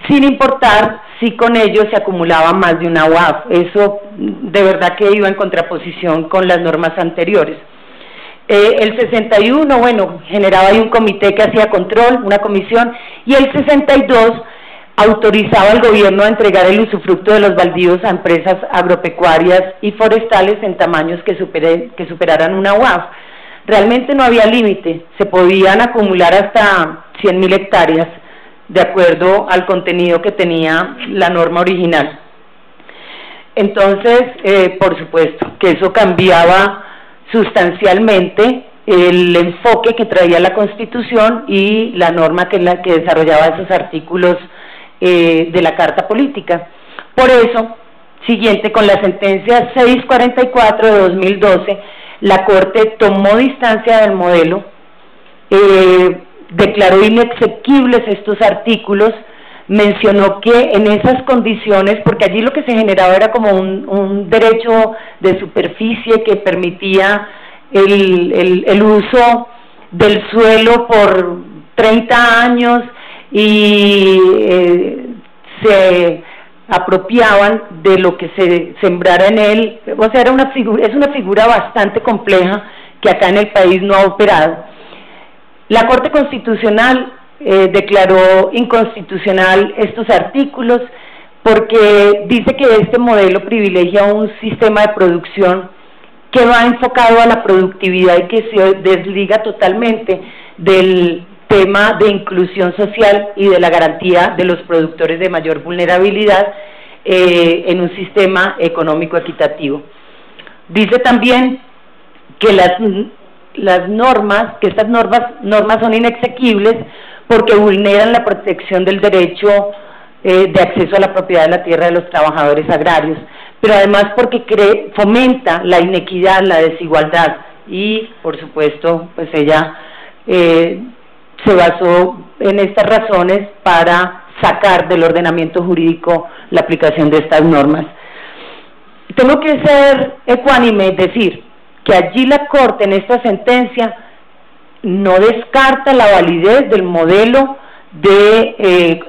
sin importar si con ellos se acumulaba más de una UAF. Eso de verdad que iba en contraposición con las normas anteriores. El 61, bueno, generaba ahí un comité que hacía control, una comisión, y el 62 autorizaba al gobierno a entregar el usufructo de los baldíos a empresas agropecuarias y forestales en tamaños que superaran una UAF. Realmente no había límite, se podían acumular hasta 100.000 hectáreas, de acuerdo al contenido que tenía la norma original. Entonces, por supuesto, que eso cambiaba sustancialmente el enfoque que traía la Constitución y la norma que desarrollaba esos artículos de la Carta Política. Por eso, siguiente, con la sentencia 644 de 2012, la Corte tomó distancia del modelo, declaró inexequibles estos artículos, mencionó que en esas condiciones, porque allí lo que se generaba era como un derecho de superficie que permitía el uso del suelo por 30 años y se apropiaban de lo que se sembrara en él. O sea, es una figura bastante compleja que acá en el país no ha operado. La Corte Constitucional declaró inconstitucional estos artículos porque dice que este modelo privilegia un sistema de producción que va enfocado a la productividad y que se desliga totalmente del tema de inclusión social y de la garantía de los productores de mayor vulnerabilidad en un sistema económico equitativo. Dice también que estas normas son inexequibles porque vulneran la protección del derecho de acceso a la propiedad de la tierra de los trabajadores agrarios, pero además porque fomenta la inequidad, la desigualdad, y por supuesto pues ella se basó en estas razones para sacar del ordenamiento jurídico la aplicación de estas normas. Tengo que ser ecuánime, es decir, que allí la Corte en esta sentencia no descarta la validez del modelo de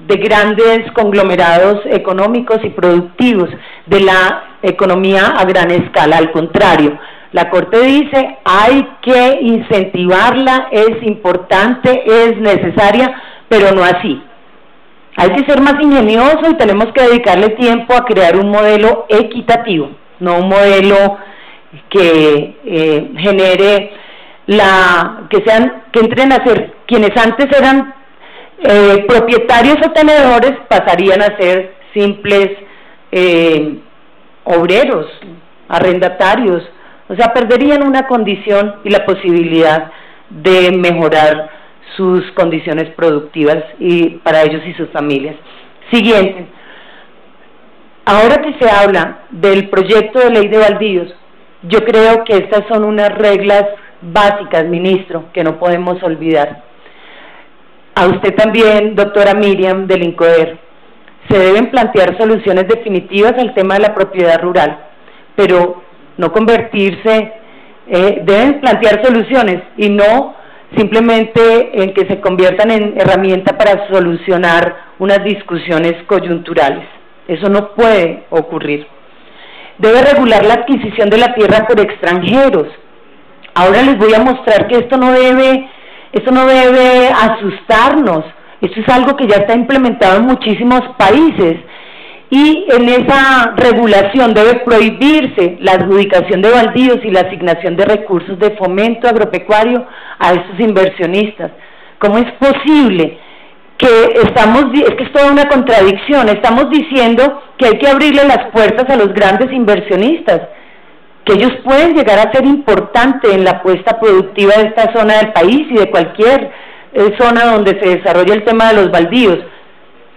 grandes conglomerados económicos y productivos, de la economía a gran escala. Al contrario, la Corte dice hay que incentivarla, es importante, es necesaria, pero no así. Hay que ser más ingenioso y tenemos que dedicarle tiempo a crear un modelo equitativo, no un modelo que genere que entren a ser quienes antes eran propietarios o tenedores, pasarían a ser simples obreros, arrendatarios, o sea, perderían una condición y la posibilidad de mejorar sus condiciones productivas y para ellos y sus familias. Siguiente, ahora que se habla del proyecto de ley de baldíos, yo creo que estas son unas reglas básicas, ministro, que no podemos olvidar. A usted también, doctora Miriam, del INCODER, se deben plantear soluciones definitivas al tema de la propiedad rural, pero no convertirse, deben plantear soluciones y no simplemente en que se conviertan en herramienta para solucionar unas discusiones coyunturales. Eso no puede ocurrir. Debe regular la adquisición de la tierra por extranjeros. Ahora les voy a mostrar que esto no debe asustarnos. Esto es algo que ya está implementado en muchísimos países y en esa regulación debe prohibirse la adjudicación de baldíos y la asignación de recursos de fomento agropecuario a estos inversionistas. ¿Cómo es posible que es que es toda una contradicción? Estamos diciendo que hay que abrirle las puertas a los grandes inversionistas, que ellos pueden llegar a ser importantes en la apuesta productiva de esta zona del país y de cualquier zona donde se desarrolle el tema de los baldíos,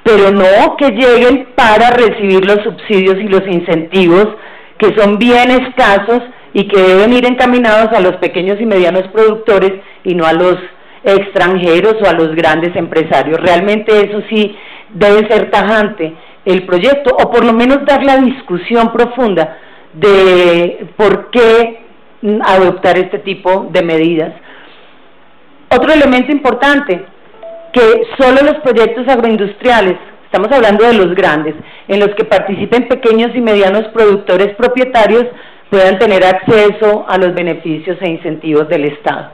pero no que lleguen para recibir los subsidios y los incentivos, que son bien escasos y que deben ir encaminados a los pequeños y medianos productores y no a los extranjeros o a los grandes empresarios. Realmente eso sí debe ser tajante el proyecto, o por lo menos dar la discusión profunda de por qué adoptar este tipo de medidas. Otro elemento importante, que solo los proyectos agroindustriales, estamos hablando de los grandes, en los que participen pequeños y medianos productores propietarios, puedan tener acceso a los beneficios e incentivos del Estado.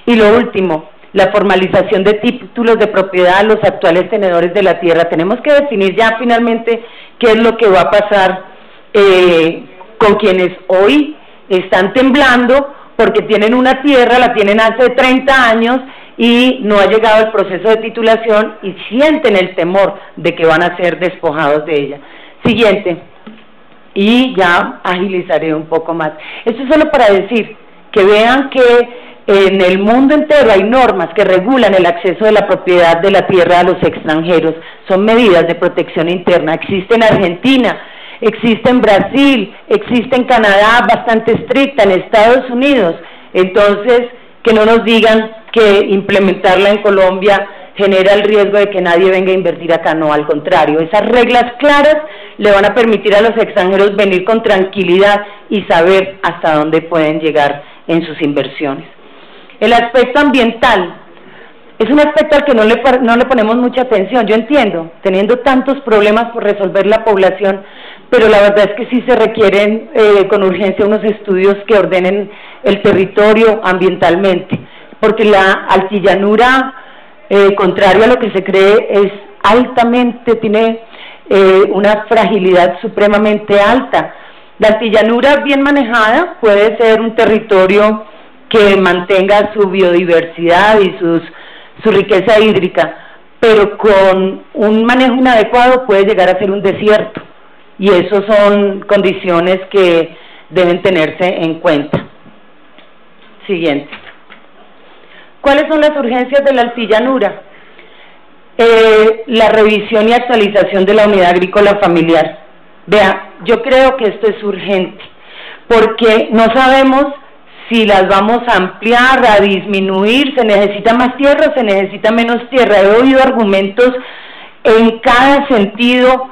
Y lo último, la formalización de títulos de propiedad a los actuales tenedores de la tierra. Tenemos que definir ya finalmente qué es lo que va a pasar con quienes hoy están temblando porque tienen una tierra, la tienen hace 30 años y no ha llegado el proceso de titulación y sienten el temor de que van a ser despojados de ella. Siguiente, y ya agilizaré un poco más. Esto es solo para decir que vean que en el mundo entero hay normas que regulan el acceso de la propiedad de la tierra a los extranjeros. Son medidas de protección interna. Existe en Argentina, existe en Brasil, existe en Canadá, bastante estricta, en Estados Unidos. Entonces, que no nos digan que implementarla en Colombia genera el riesgo de que nadie venga a invertir acá. No, al contrario, esas reglas claras le van a permitir a los extranjeros venir con tranquilidad y saber hasta dónde pueden llegar en sus inversiones. El aspecto ambiental es un aspecto al que no le ponemos mucha atención. Yo entiendo, teniendo tantos problemas por resolver la población, pero la verdad es que sí se requieren con urgencia unos estudios que ordenen el territorio ambientalmente, porque la altillanura, contrario a lo que se cree, es altamente, tiene una fragilidad supremamente alta. La altillanura bien manejada puede ser un territorio que mantenga su biodiversidad y su riqueza hídrica, pero con un manejo inadecuado puede llegar a ser un desierto, y eso son condiciones que deben tenerse en cuenta. Siguiente. ¿Cuáles son las urgencias de la altillanura? La revisión y actualización de la unidad agrícola familiar. Vea, yo creo que esto es urgente, porque no sabemos si las vamos a ampliar, a disminuir, se necesita más tierra, se necesita menos tierra. He oído argumentos en cada sentido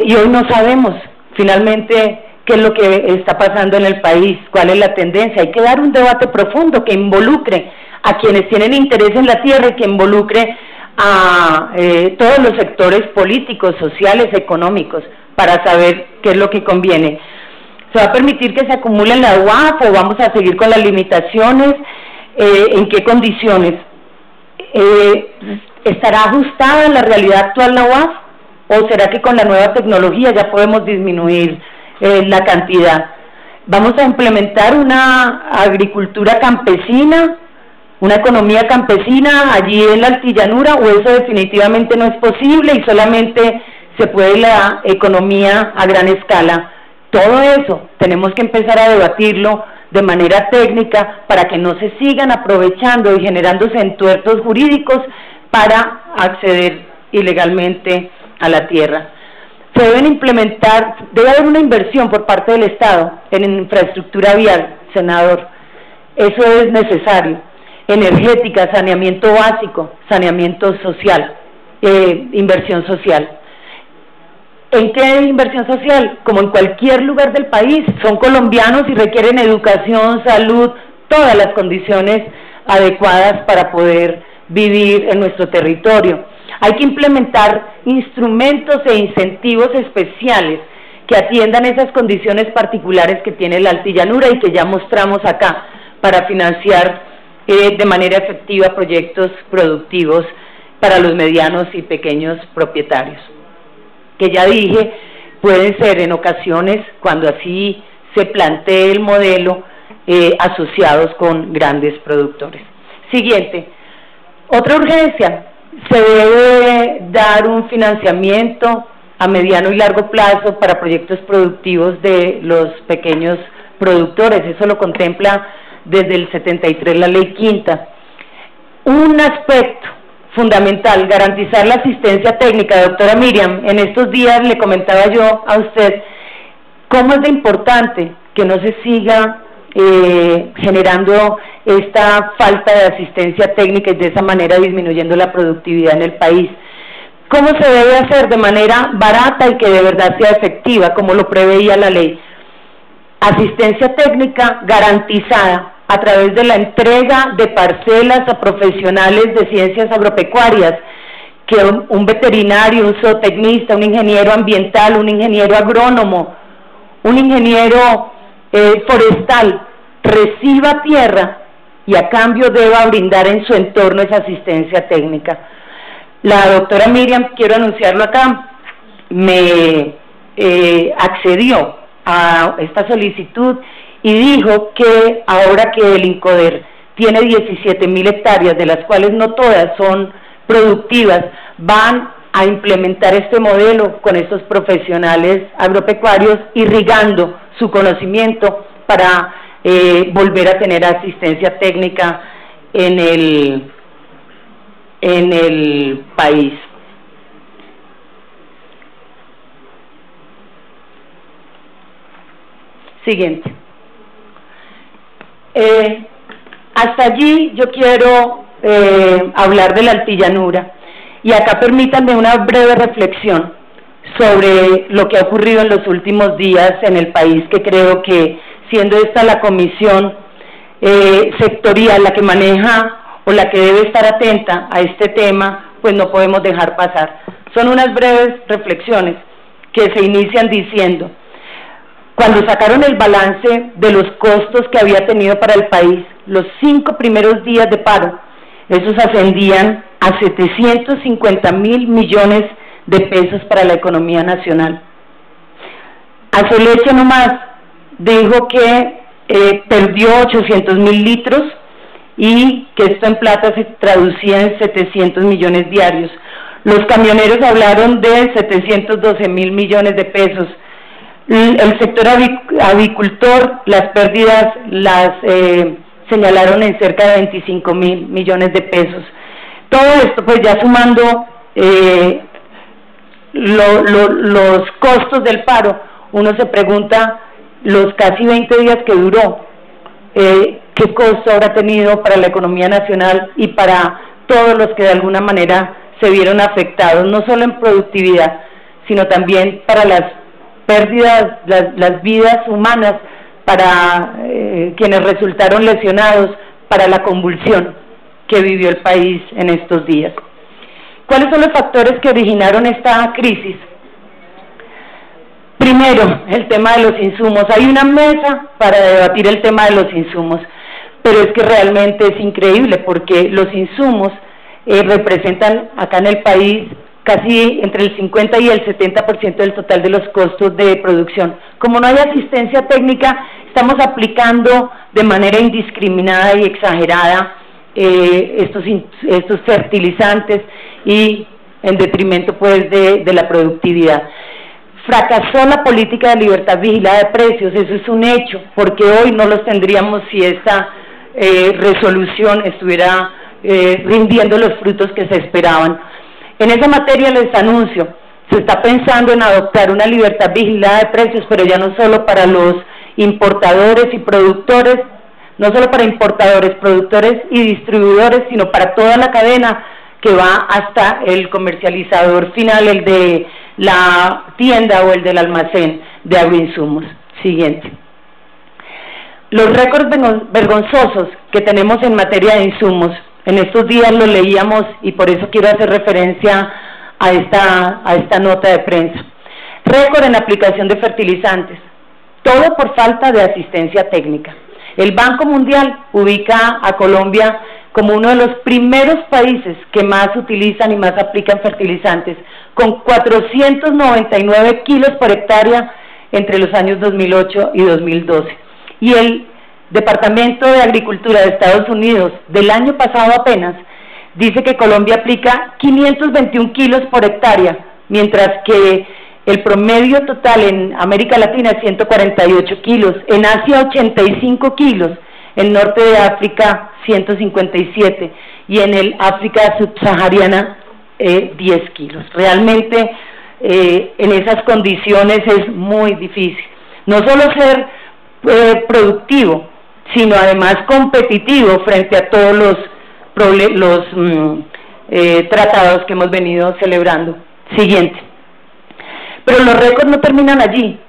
y hoy no sabemos finalmente qué es lo que está pasando en el país, cuál es la tendencia. Hay que dar un debate profundo que involucre a quienes tienen interés en la tierra y que involucre a todos los sectores políticos, sociales, económicos, para saber qué es lo que conviene. ¿Se va a permitir que se acumulen la UAF o vamos a seguir con las limitaciones? ¿En qué condiciones? ¿Estará ajustada en la realidad actual la UAF? ¿O será que con la nueva tecnología ya podemos disminuir la cantidad? ¿Vamos a implementar una agricultura campesina, una economía campesina allí en la altillanura, o eso definitivamente no es posible y solamente se puede la economía a gran escala? Todo eso tenemos que empezar a debatirlo de manera técnica para que no se sigan aprovechando y generándose entuertos jurídicos para acceder ilegalmente a la tierra. Se deben implementar, debe haber una inversión por parte del Estado en infraestructura vial, senador. Eso es necesario. Energética, saneamiento básico, saneamiento social, inversión social. ¿En qué inversión social? Como en cualquier lugar del país, son colombianos y requieren educación, salud, todas las condiciones adecuadas para poder vivir en nuestro territorio. Hay que implementar instrumentos e incentivos especiales que atiendan esas condiciones particulares que tiene la altillanura y que ya mostramos acá, para financiar de manera efectiva proyectos productivos para los medianos y pequeños propietarios. Que ya dije pueden ser en ocasiones, cuando así se plantee el modelo, asociados con grandes productores. Siguiente, otra urgencia, se debe dar un financiamiento a mediano y largo plazo para proyectos productivos de los pequeños productores, eso lo contempla desde el 73 la ley quinta. Un aspecto fundamental, garantizar la asistencia técnica. Doctora Miriam, en estos días le comentaba yo a usted cómo es de importante que no se siga generando esta falta de asistencia técnica y de esa manera disminuyendo la productividad en el país. ¿Cómo se debe hacer de manera barata y que de verdad sea efectiva, como lo preveía la ley? Asistencia técnica garantizada a través de la entrega de parcelas a profesionales de ciencias agropecuarias, que un veterinario, un zootecnista, un ingeniero ambiental, un ingeniero agrónomo, un ingeniero forestal reciba tierra y a cambio deba brindar en su entorno esa asistencia técnica. La doctora Miriam, quiero anunciarlo acá, me accedió a esta solicitud y dijo que ahora que el INCODER tiene 17.000 hectáreas, de las cuales no todas son productivas, van a implementar este modelo con estos profesionales agropecuarios, irrigando su conocimiento para volver a tener asistencia técnica en el país. Siguiente. Hasta allí yo quiero hablar de la altillanura, y acá permítanme una breve reflexión sobre lo que ha ocurrido en los últimos días en el país, que creo que, siendo esta la comisión sectorial la que maneja o la que debe estar atenta a este tema, pues no podemos dejar pasar. Son unas breves reflexiones que se inician diciendo: cuando sacaron el balance de los costos que había tenido para el país, los 5 primeros días de paro, esos ascendían a 750.000 millones de pesos para la economía nacional. Aceleche nomás dijo que perdió 800.000 litros y que esto en plata se traducía en 700 millones diarios. Los camioneros hablaron de 712.000 millones de pesos. El sector avicultor, las pérdidas las señalaron en cerca de 25.000 millones de pesos. Todo esto, pues ya sumando los costos del paro, uno se pregunta, los casi 20 días que duró, ¿qué costo habrá tenido para la economía nacional y para todos los que de alguna manera se vieron afectados, no solo en productividad, sino también para las pérdidas, las vidas humanas, para quienes resultaron lesionados, para la convulsión que vivió el país en estos días? ¿Cuáles son los factores que originaron esta crisis? Primero, el tema de los insumos. Hay una mesa para debatir el tema de los insumos, pero es que realmente es increíble, porque los insumos representan acá en el país casi entre el 50 y el 70% del total de los costos de producción. Como no hay asistencia técnica, estamos aplicando de manera indiscriminada y exagerada estos fertilizantes, y en detrimento pues de la productividad. Fracasó la política de libertad vigilada de precios, eso es un hecho, porque hoy no los tendríamos si esta resolución estuviera rindiendo los frutos que se esperaban. En esa materia les anuncio, se está pensando en adoptar una libertad vigilada de precios, pero ya no solo para los importadores y productores, no solo para importadores, productores y distribuidores, sino para toda la cadena que va hasta el comercializador final, el de la tienda o el del almacén de agroinsumos. Siguiente. Los récords vergonzosos que tenemos en materia de insumos, en estos días lo leíamos y por eso quiero hacer referencia a esta nota de prensa. Récord en aplicación de fertilizantes, todo por falta de asistencia técnica. El Banco Mundial ubica a Colombia como uno de los primeros países que más utilizan y más aplican fertilizantes, con 499 kilos por hectárea entre los años 2008 y 2012. Y el Departamento de Agricultura de Estados Unidos, del año pasado apenas, dice que Colombia aplica 521 kilos por hectárea, mientras que el promedio total en América Latina es 148 kilos, en Asia 85 kilos, en norte de África 157 y en el África subsahariana 10 kilos. Realmente en esas condiciones es muy difícil, no solo ser productivo, sino además competitivo frente a todos los tratados que hemos venido celebrando. Siguiente. Pero los récords no terminan allí,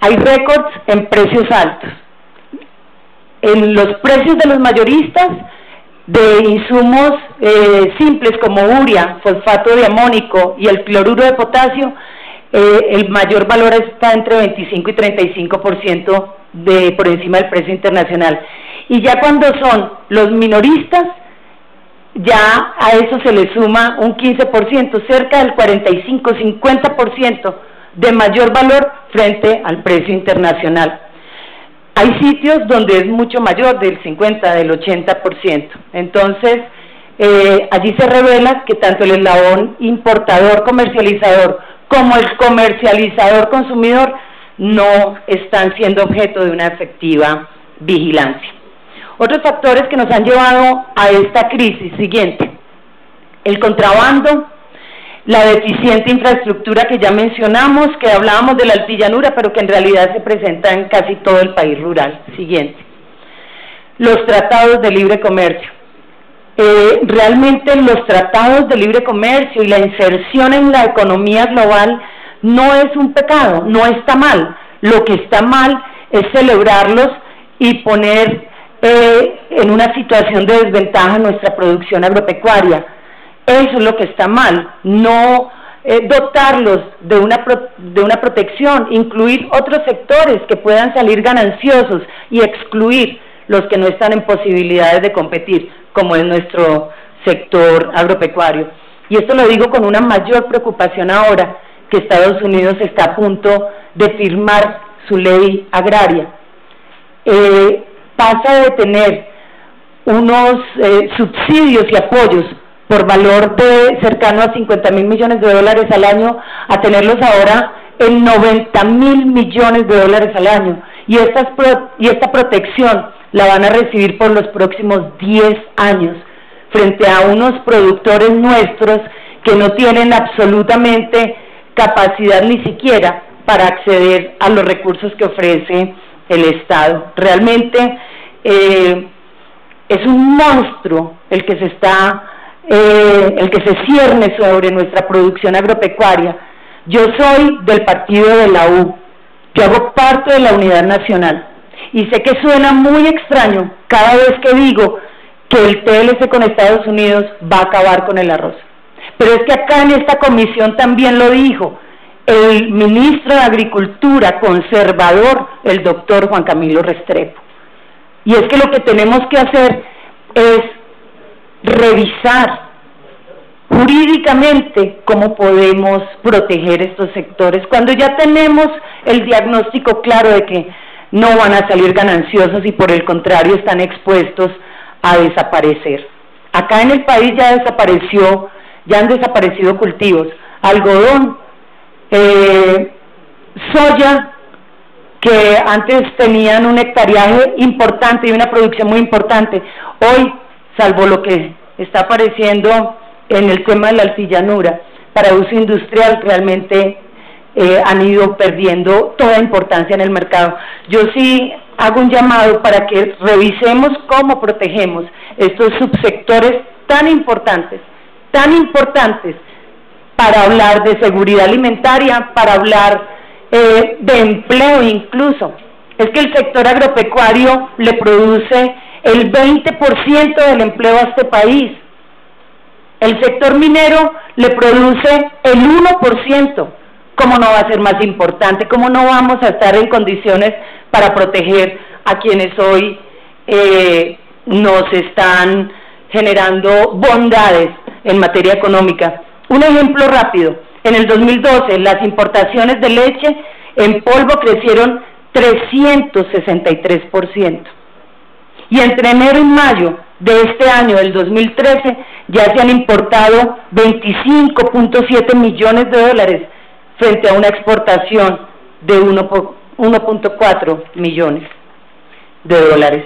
hay récords en precios altos. En los precios de los mayoristas de insumos simples como urea, fosfato de amónico y el cloruro de potasio, el mayor valor está entre 25 y 35% por encima del precio internacional. Y ya cuando son los minoristas, ya a eso se le suma un 15%, cerca del 45-50% de mayor valor frente al precio internacional. Hay sitios donde es mucho mayor, del 50, del 80%. Entonces, allí se revela que tanto el eslabón importador-comercializador como el comercializador-consumidor no están siendo objeto de una efectiva vigilancia. Otros factores que nos han llevado a esta crisis, siguiente: el contrabando, la deficiente infraestructura que ya mencionamos, que hablábamos de la altillanura, pero que en realidad se presenta en casi todo el país rural. Siguiente. Los tratados de libre comercio. Realmente los tratados de libre comercio y la inserción en la economía global no es un pecado, no está mal. Lo que está mal es celebrarlos y poner en una situación de desventaja nuestra producción agropecuaria. Eso es lo que está mal, no dotarlos de una protección, incluir otros sectores que puedan salir gananciosos y excluir los que no están en posibilidades de competir, como es nuestro sector agropecuario. Y esto lo digo con una mayor preocupación ahora que Estados Unidos está a punto de firmar su ley agraria. Pasa de tener unos subsidios y apoyos por valor de cercano a 50.000 millones de dólares al año, a tenerlos ahora en 90.000 millones de dólares al año. Y esta protección la van a recibir por los próximos 10 años, frente a unos productores nuestros que no tienen absolutamente capacidad ni siquiera para acceder a los recursos que ofrece el Estado. Realmente es un monstruo el que se cierne sobre nuestra producción agropecuaria. Yo soy del partido de la U, yo hago parte de la Unidad Nacional, y sé que suena muy extraño cada vez que digo que el TLC con Estados Unidos va a acabar con el arroz. Pero es que acá en esta comisión también lo dijo el ministro de Agricultura conservador, el doctor Juan Camilo Restrepo. Y es que lo que tenemos que hacer es revisar jurídicamente cómo podemos proteger estos sectores, cuando ya tenemos el diagnóstico claro de que no van a salir gananciosos y por el contrario están expuestos a desaparecer. Acá en el país ya han desaparecido cultivos, algodón, soya, que antes tenían un hectareaje importante y una producción muy importante. Hoy, salvo lo que está apareciendo en el tema de la altillanura, para uso industrial realmente han ido perdiendo toda importancia en el mercado. Yo sí hago un llamado para que revisemos cómo protegemos estos subsectores tan importantes para hablar de seguridad alimentaria, para hablar de empleo incluso. Es que el sector agropecuario le produce el 20% del empleo a este país. El sector minero le produce el 1%. ¿Cómo no va a ser más importante? ¿Cómo no vamos a estar en condiciones para proteger a quienes hoy nos están generando bondades en materia económica. Un ejemplo rápido: en el 2012 las importaciones de leche en polvo crecieron 363%, y entre enero y mayo de este año, del 2013, ya se han importado 25.7 millones de dólares frente a una exportación de 1.4 millones de dólares.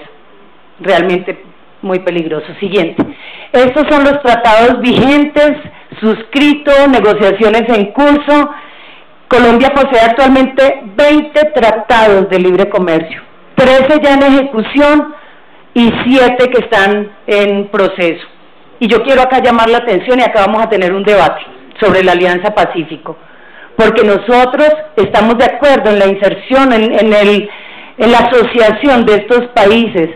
Realmente muy peligroso. Siguiente. Estos son los tratados vigentes, suscritos, negociaciones en curso. Colombia posee actualmente 20 tratados de libre comercio, 13 ya en ejecución y 7 que están en proceso. Y yo quiero acá llamar la atención, y acá vamos a tener un debate sobre la Alianza Pacífico, porque nosotros estamos de acuerdo en la inserción, en la asociación de estos países,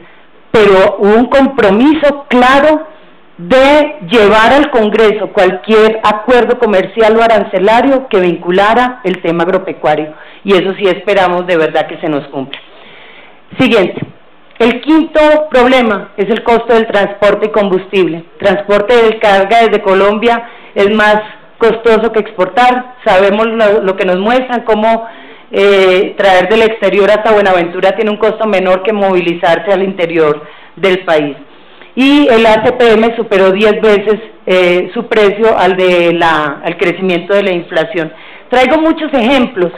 pero hubo un compromiso claro de llevar al Congreso cualquier acuerdo comercial o arancelario que vinculara el tema agropecuario, y eso sí esperamos de verdad que se nos cumpla. Siguiente. El quinto problema es el costo del transporte y combustible. Transporte de carga desde Colombia es más costoso que exportar. Sabemos lo que nos muestran, cómo traer del exterior hasta Buenaventura tiene un costo menor que movilizarse al interior del país. Y el ACPM superó 10 veces su precio al crecimiento de la inflación. Traigo muchos ejemplos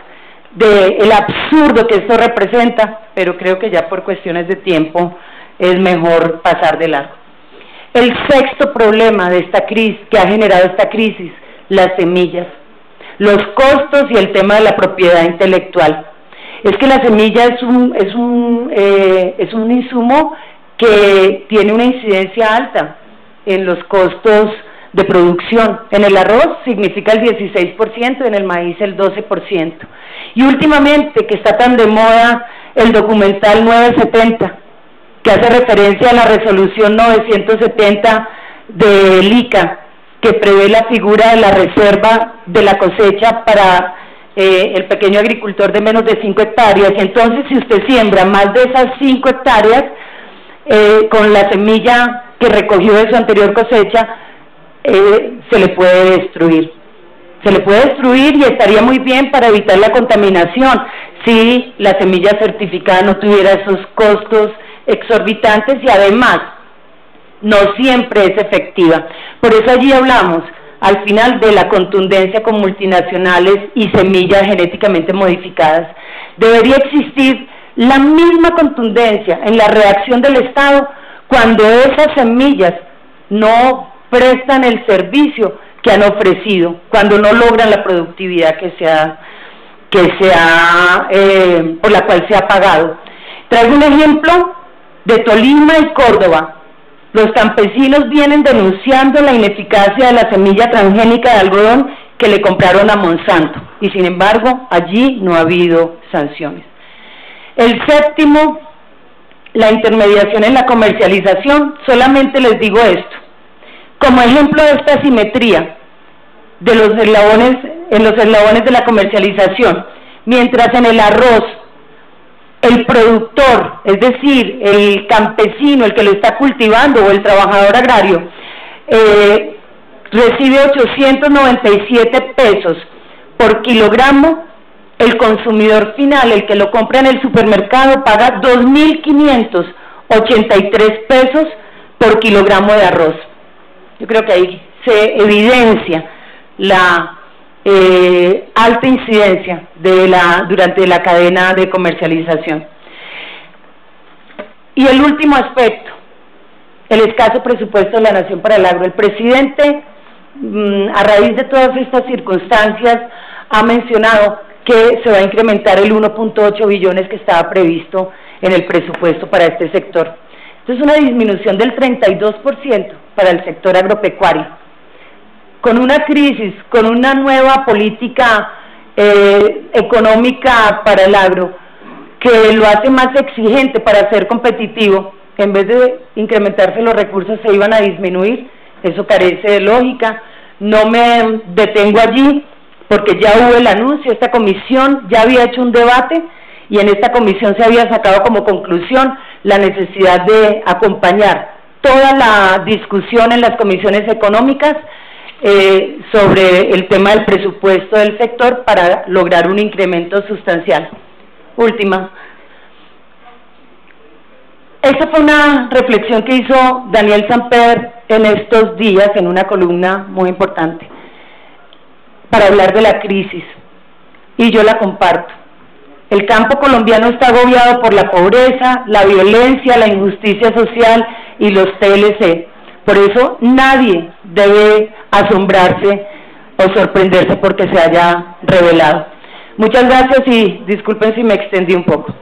del absurdo que esto representa, pero creo que ya por cuestiones de tiempo es mejor pasar de largo. El sexto problema de esta crisis, que ha generado esta crisis, las semillas, los costos y el tema de la propiedad intelectual. Es que la semilla es un insumo que tiene una incidencia alta en los costos de producción. En el arroz significa el 16%, en el maíz el 12%. Y últimamente, que está tan de moda el documental 970, que hace referencia a la resolución 970 del ICA, que prevé la figura de la reserva de la cosecha para el pequeño agricultor de menos de 5 hectáreas. Y entonces, si usted siembra más de esas 5 hectáreas, con la semilla que recogió de su anterior cosecha, se le puede destruir. Se le puede destruir, y estaría muy bien para evitar la contaminación si la semilla certificada no tuviera esos costos exorbitantes, y además no siempre es efectiva. Por eso allí hablamos al final de la contundencia con multinacionales y semillas genéticamente modificadas. Debería existir la misma contundencia en la reacción del Estado cuando esas semillas no prestan el servicio que han ofrecido, cuando no logran la productividad por la cual se ha pagado. Traigo un ejemplo de Tolima y Córdoba. Los campesinos vienen denunciando la ineficacia de la semilla transgénica de algodón que le compraron a Monsanto, y sin embargo allí no ha habido sanciones. El séptimo, la intermediación en la comercialización. Solamente les digo esto como ejemplo de esta asimetría de los eslabones, en los eslabones de la comercialización. Mientras en el arroz el productor, es decir, el campesino, el que lo está cultivando, o el trabajador agrario, recibe 897 pesos por kilogramo, el consumidor final, el que lo compra en el supermercado, paga 2.583 pesos por kilogramo de arroz. Yo creo que ahí se evidencia la alta incidencia durante la cadena de comercialización. Y el último aspecto, el escaso presupuesto de la Nación para el agro. El presidente, a raíz de todas estas circunstancias, ha mencionado que se va a incrementar el 1.8 billones que estaba previsto en el presupuesto para este sector. Esto es una disminución del 32% para el sector agropecuario. Con una crisis, con una nueva política económica para el agro, que lo hace más exigente para ser competitivo, en vez de incrementarse los recursos se iban a disminuir. Eso carece de lógica. No me detengo allí, porque ya hubo el anuncio. Esta comisión ya había hecho un debate, y en esta comisión se había sacado como conclusión la necesidad de acompañar toda la discusión en las comisiones económicas sobre el tema del presupuesto del sector para lograr un incremento sustancial. Última. Esa fue una reflexión que hizo Daniel Samper en estos días en una columna muy importante para hablar de la crisis, y yo la comparto. El campo colombiano está agobiado por la pobreza, la violencia, la injusticia social y los TLC. Por eso nadie debe asombrarse o sorprenderse porque se haya revelado. Muchas gracias y disculpen si me extendí un poco.